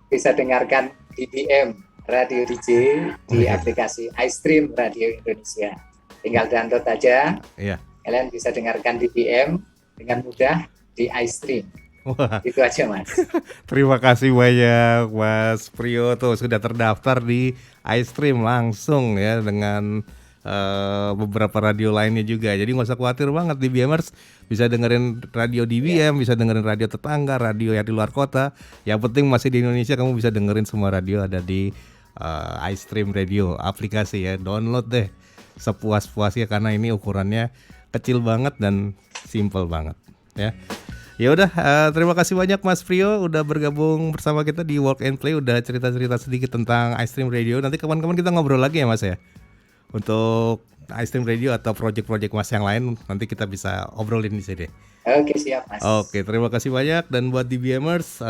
Speaker 3: bisa dengarkan DBM Radio DJ di aplikasi iStream Radio Indonesia. Tinggal download aja. Iya. Kalian bisa dengarkan DBM dengan mudah di iStream. Wah. Itu aja Mas.
Speaker 1: Terima kasih banyak Mas Priyo, tuh sudah terdaftar di iStream langsung ya dengan beberapa radio lainnya juga. Jadi nggak usah khawatir banget, DBMers bisa dengerin radio DBM, bisa dengerin radio tetangga, radio yang di luar kota. Yang penting masih di Indonesia, kamu bisa dengerin semua radio ada di iStream Radio aplikasi ya. Download deh sepuas-puasnya karena ini ukurannya kecil banget dan simple banget ya. Ya udah, terima kasih banyak Mas Priyo udah bergabung bersama kita di Work and Play, udah cerita-cerita sedikit tentang iStream Radio. Nanti kapan-kapan kita ngobrol lagi ya Mas ya. Untuk iStream Radio atau project-project Mas yang lain nanti kita bisa obrolin di sini.
Speaker 3: Oke, siap Mas.
Speaker 1: Oke, terima kasih banyak. Dan buat DBMers,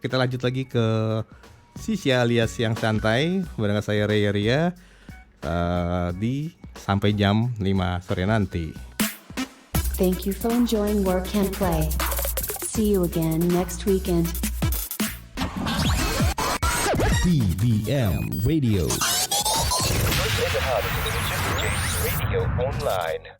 Speaker 1: kita lanjut lagi ke Sisya alias yang santai bareng saya Ray Ria di sampai jam 5 sore nanti.
Speaker 2: Thank you for enjoying Work and Play. See you again next weekend.
Speaker 1: DBM Radio.
Speaker 8: Radio online.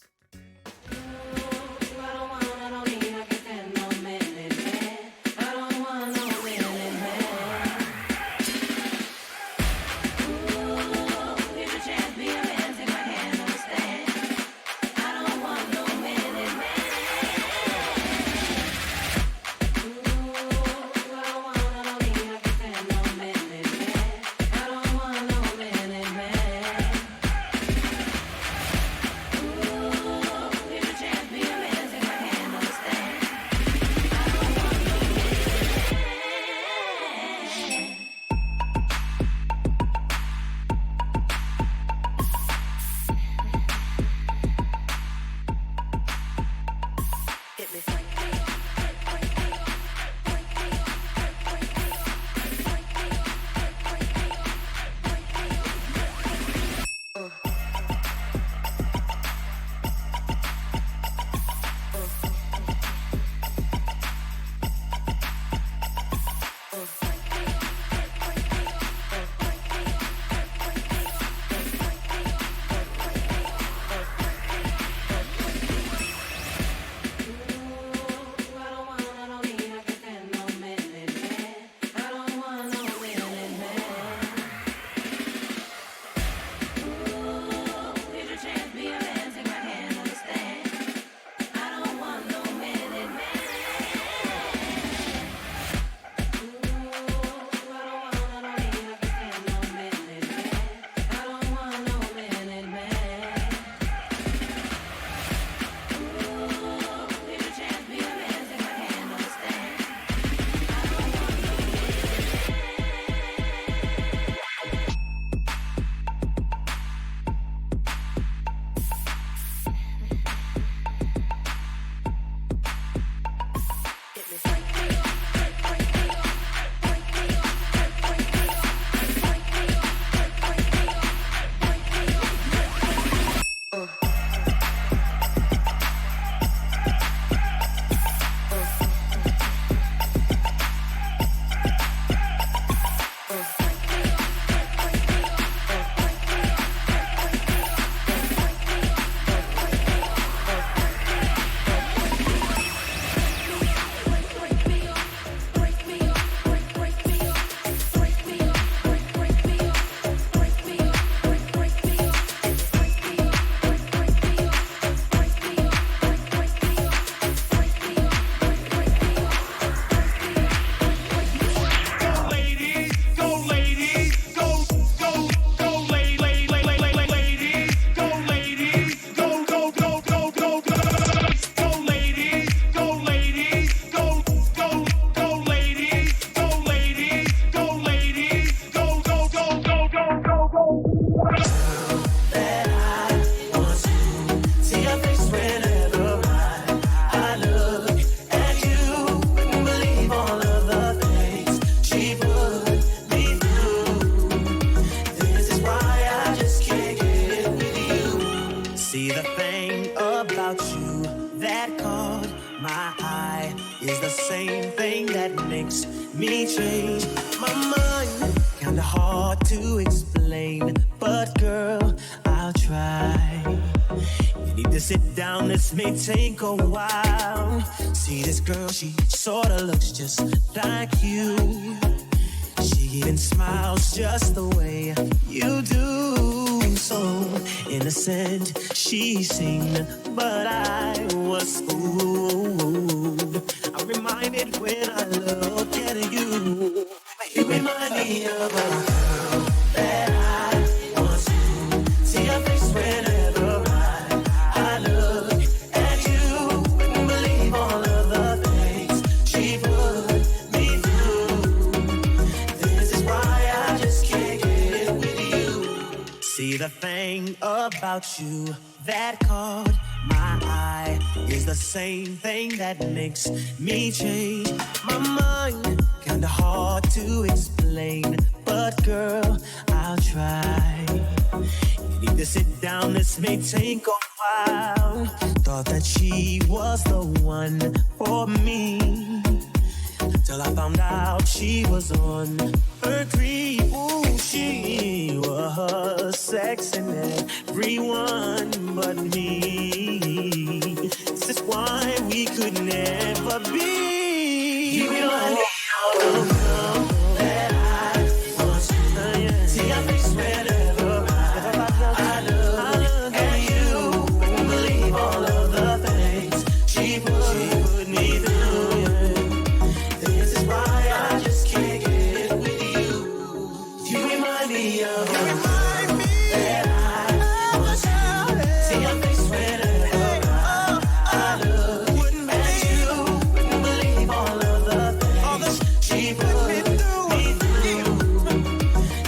Speaker 9: See, the thing about you that caught my eye is the same thing that makes me change my mind. Kinda hard to explain, but girl, I'll try. You need to sit down, this may take a while. See, this girl, she sorta looks just like you. She even smiles just the way you do. So innocent she seemed, but I was fooled. I'm reminded when I look at you, you remind me of a girl that I once knew. See your face whenever I look at you. Wouldn't believe all of the things she put me through. This is why I just can't get with you. See, the thing about you that caught my eye is the same thing that makes me change my mind. Kinda hard to explain, but girl, I'll try. You need to sit down, this may take a while. Thought that she was the one for me, till I found out she was on her creep. Ooh, she was sexing everyone but me. This is why we could never be. You remind me of a girl that I once knew. See your face whenever I look at you. Wouldn't believe all of the things she put me through. This is why I just can't get with you. You remind me of a girl that I once knew. See your face whenever I look at you. Wouldn't believe all of the things she put me through.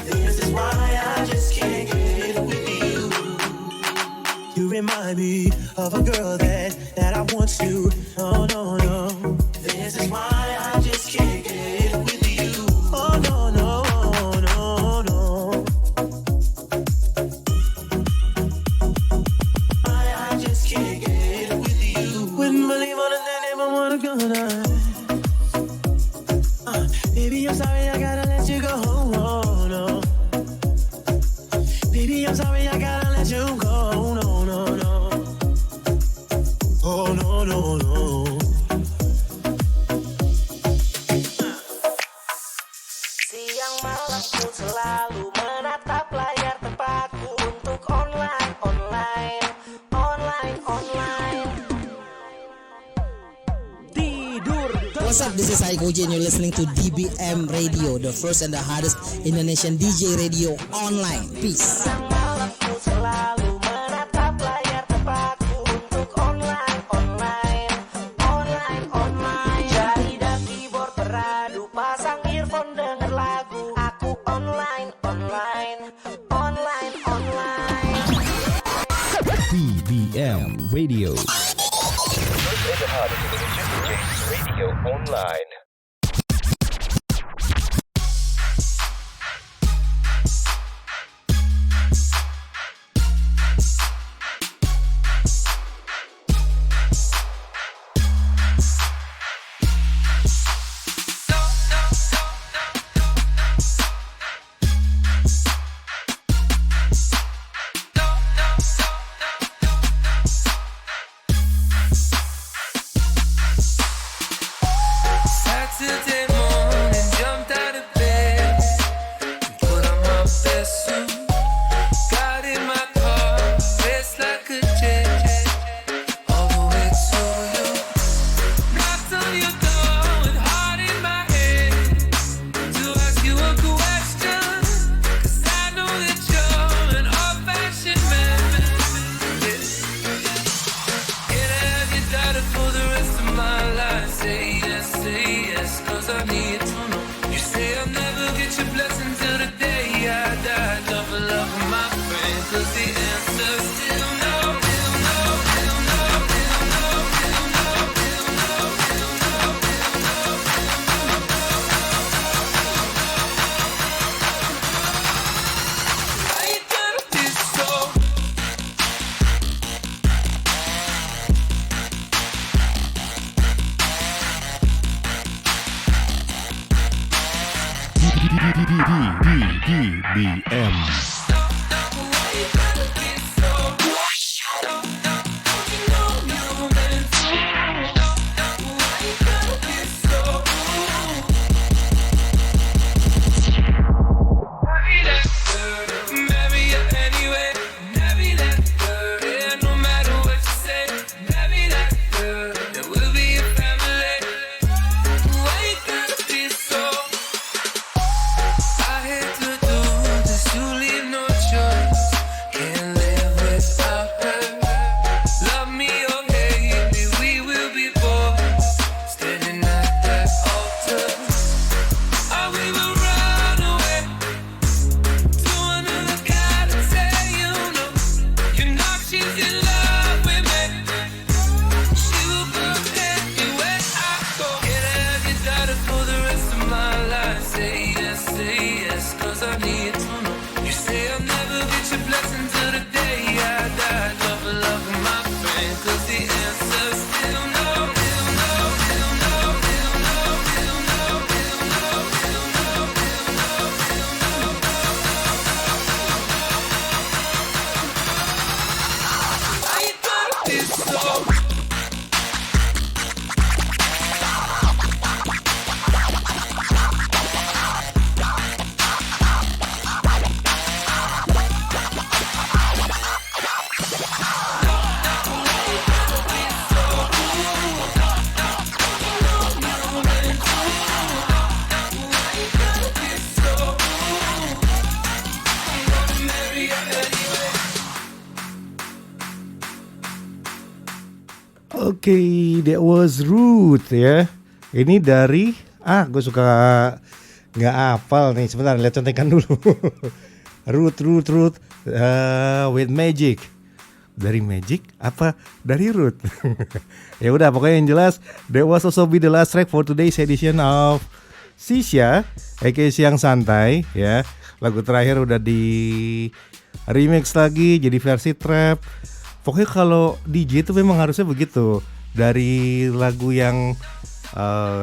Speaker 9: This is why I just can't get with you. You remind me of a girl that I once knew. Oh no, no. This is why I just can't get with you. Oh no, no, no, no. I just can't get with you. Wouldn't believe all the things they wanna go now. Baby, I'm sorry, I gotta let you go. Oh, no. Baby, I'm sorry, I gotta let you go. No, no, no. Oh, no, no, no.
Speaker 7: Siang malamku selalu menatap layar tempatku untuk online, online, online, online.
Speaker 10: What's up? This is Aikoji and you're listening to DBM Radio, the first and the hardest Indonesian DJ radio online. Peace.
Speaker 7: Siang malamku selalu menatap layar tempatku untuk online, online, online, online. Jari dan keyboard beradu, pasang earphone denger lagu. Aku online, online, online, online.
Speaker 1: DBM Radio.
Speaker 8: First and the hardest Indonesian DJs radio online.
Speaker 11: Saturday morning, jumped out of bed, put on my best suit, got in my car, raced like a jet, all the way to you. Knocked on your door with heart in my head, to ask you a question, 'cause I know that you're an old-fashioned man. Can I have your daughter for the rest of my life? Say yes, 'cause I need to know. You say I'll never get your blessing till the day I die. Double love, my friend, 'cause the answer's still no. Still no, still no, still no, still no, still no, still no, still no. Why you gotta be so your love with me. She will go anywhere I go. Can I have your daughter for the rest of my life? Say yes, 'cause I need to know. You say I'll never get your blessing till the day I die. Tough love, my friend, 'cause the answer's still no.
Speaker 1: Oke, that was Ruth ya. Ini dari gue suka nggak hafal nih. Sebentar, lihat contekan dulu. Ruth with Magic. Dari Magic apa dari Ruth? Ya udah, pokoknya yang jelas that was also be the last track for today's edition of Sisha, aka Siang Santai ya. Lagu terakhir udah di remix lagi jadi versi trap. Pokoknya kalau DJ itu memang harusnya begitu. Dari lagu yang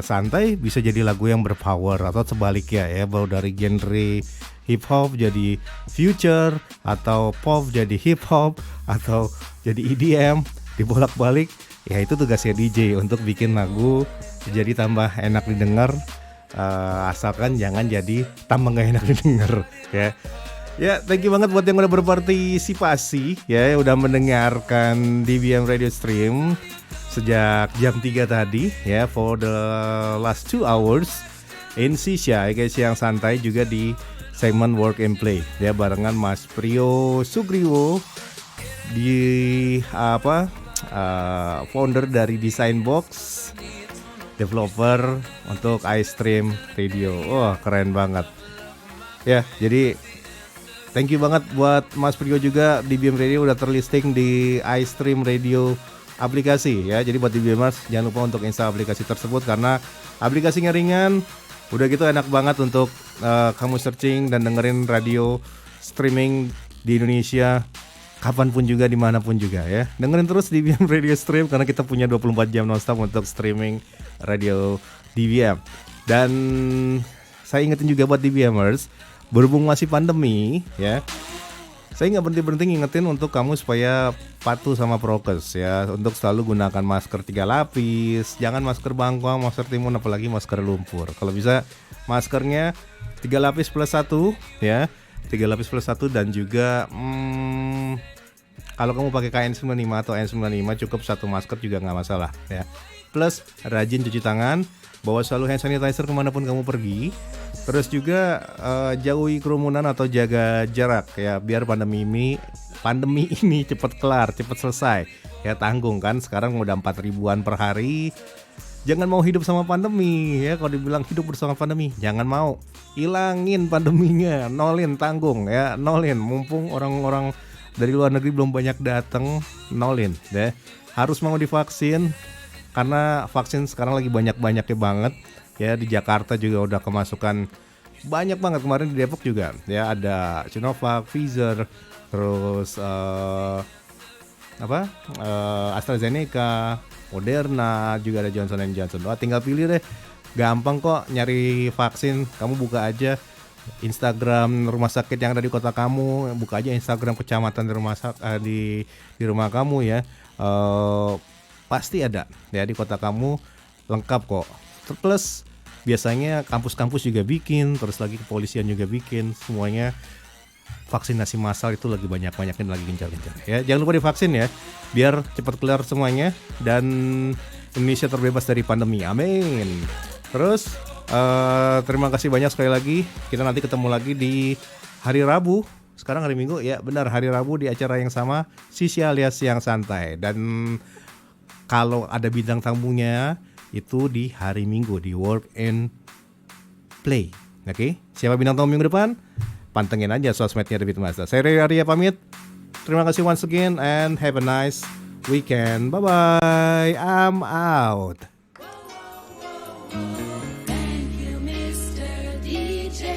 Speaker 1: santai bisa jadi lagu yang berpower atau sebaliknya ya. Bahwa dari genre hip hop jadi future, atau pop jadi hip hop, atau jadi EDM, dibolak-balik. Ya itu tugasnya DJ untuk bikin lagu jadi tambah enak didengar, asalkan jangan jadi tambah gak enak didengar ya. Ya, thank you banget buat yang udah berpartisipasi ya, udah mendengarkan DBM Radio Stream sejak jam 3 tadi ya, for the last 2 hours in Sisha, guys, yang santai juga di segmen Work and Play ya, barengan Mas Prio Sugriwo di founder dari Design Box, developer untuk iStream Radio. Wah, keren banget. Ya, jadi thank you banget buat Mas Prio juga. DBM Radio udah terlisting di iStream Radio aplikasi ya. Jadi buat DBMers jangan lupa untuk install aplikasi tersebut karena aplikasinya ringan. Udah gitu enak banget untuk kamu searching dan dengerin radio streaming di Indonesia kapanpun juga, dimanapun juga ya. Dengerin terus DBM Radio Stream karena kita punya 24 jam nonstop untuk streaming radio DBM. Dan saya ingetin juga buat DBMers, berhubung masih pandemi ya, saya nggak berhenti ngingetin untuk kamu supaya patuh sama prokes ya, untuk selalu gunakan masker 3 lapis, jangan masker bangkuang, masker timun, apalagi masker lumpur. Kalau bisa maskernya 3 lapis plus 1 ya, 3 lapis plus 1, dan juga kalau kamu pakai KN95 atau N95 cukup 1 masker juga nggak masalah ya. Plus rajin cuci tangan, bawa selalu hand sanitizer kemanapun kamu pergi. Terus juga jauhi kerumunan atau jaga jarak ya, biar pandemi ini cepat kelar, cepat selesai ya. Tanggung kan sekarang udah 4 ribuan per hari. Jangan mau hidup sama pandemi ya. Kalau dibilang hidup bersama pandemi, jangan mau. Ilangin pandeminya, nolin, tanggung ya, nolin. Mumpung orang-orang dari luar negeri belum banyak datang, nolin deh. Harus mau divaksin karena vaksin sekarang lagi banyak-banyaknya banget ya. Di Jakarta juga udah kemasukan banyak banget, kemarin di Depok juga ya, ada Sinovac, Pfizer, terus AstraZeneca, Moderna, juga ada Johnson & Johnson. Wah, tinggal pilih deh, gampang kok nyari vaksin. Kamu buka aja Instagram rumah sakit yang ada di kota kamu, buka aja Instagram kecamatan di rumah kamu ya. Pasti ada ya di kota kamu, lengkap kok. Plus biasanya kampus-kampus juga bikin, terus lagi kepolisian juga bikin, semuanya vaksinasi massal itu lagi banyak-banyakin, lagi gencar-gencar ya. Jangan lupa divaksin ya, biar cepat kelar semuanya dan Indonesia terbebas dari pandemi. Amin. Terus terima kasih banyak sekali lagi. Kita nanti ketemu lagi di hari Rabu. Sekarang hari Minggu ya, benar, hari Rabu di acara yang sama, Sisha alias Siang Santai. Dan kalau ada bintang tamunya itu di hari Minggu di Work and Play. Oke, siapa bintang tamu minggu depan? Pantengin aja sosmednya The Beatmaster. Saya Ray Arya pamit. Terima kasih once again and have a nice weekend. Bye-bye. I'm out.
Speaker 6: Thank you, Mr. DJ.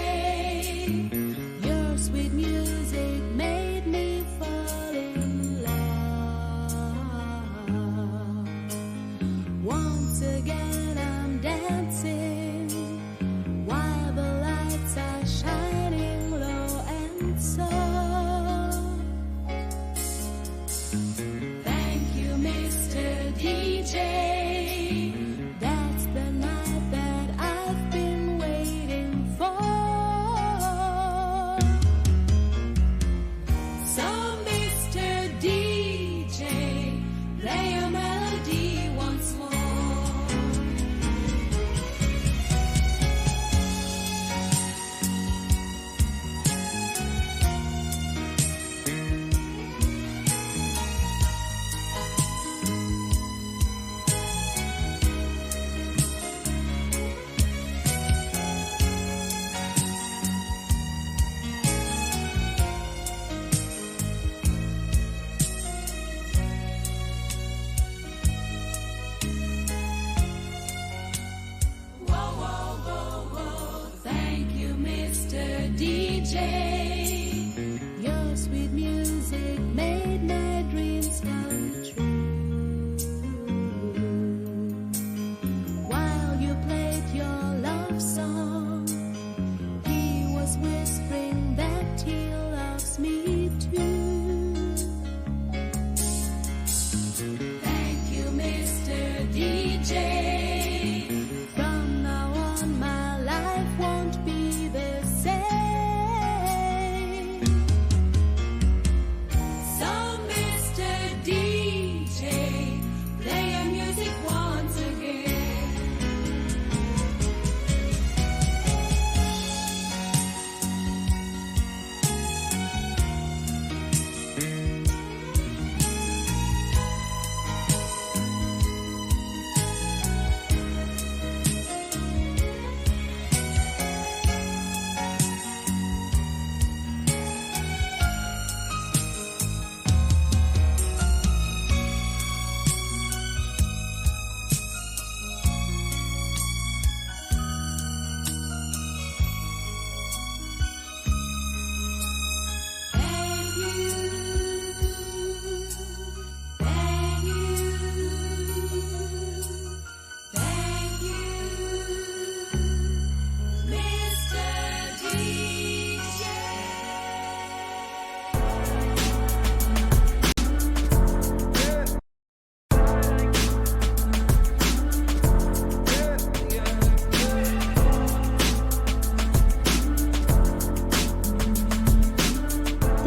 Speaker 6: Your sweet music made me fall in love. Once again, I'm dancing while the lights are shining low and soft. Thank you, Mr. DJ. That's the night that I've been waiting for. So, Mr. DJ, play a melody once more. Whoa, whoa, whoa, whoa. Thank you, Mr. DJ. Your sweet music made my dreams come true. While you played your love song, he was whispering that he loves me too. Thank you, Mr. DJ. From now on, my life won't be the same. So, Mr. DJ, play your music once again. Thank you, Mr. DJ.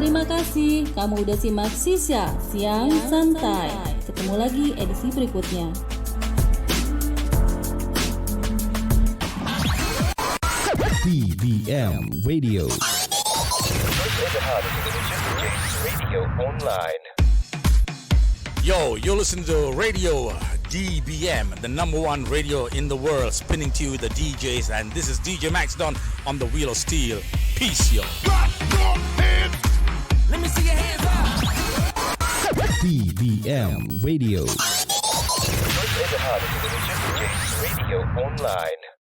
Speaker 12: Terima kasih kamu udah simak Sisha Siang Santai. Ketemu lagi edisi berikutnya.
Speaker 1: DBM Radio.
Speaker 8: Radio Online.
Speaker 13: Yo, you're listening to Radio DBM, the #1 radio in the world, spinning to you the DJs, and this is DJ Max Don on the Wheel of Steel. Peace, yo. Let me see your hands up.
Speaker 1: DBM Radio.
Speaker 8: Radio Online.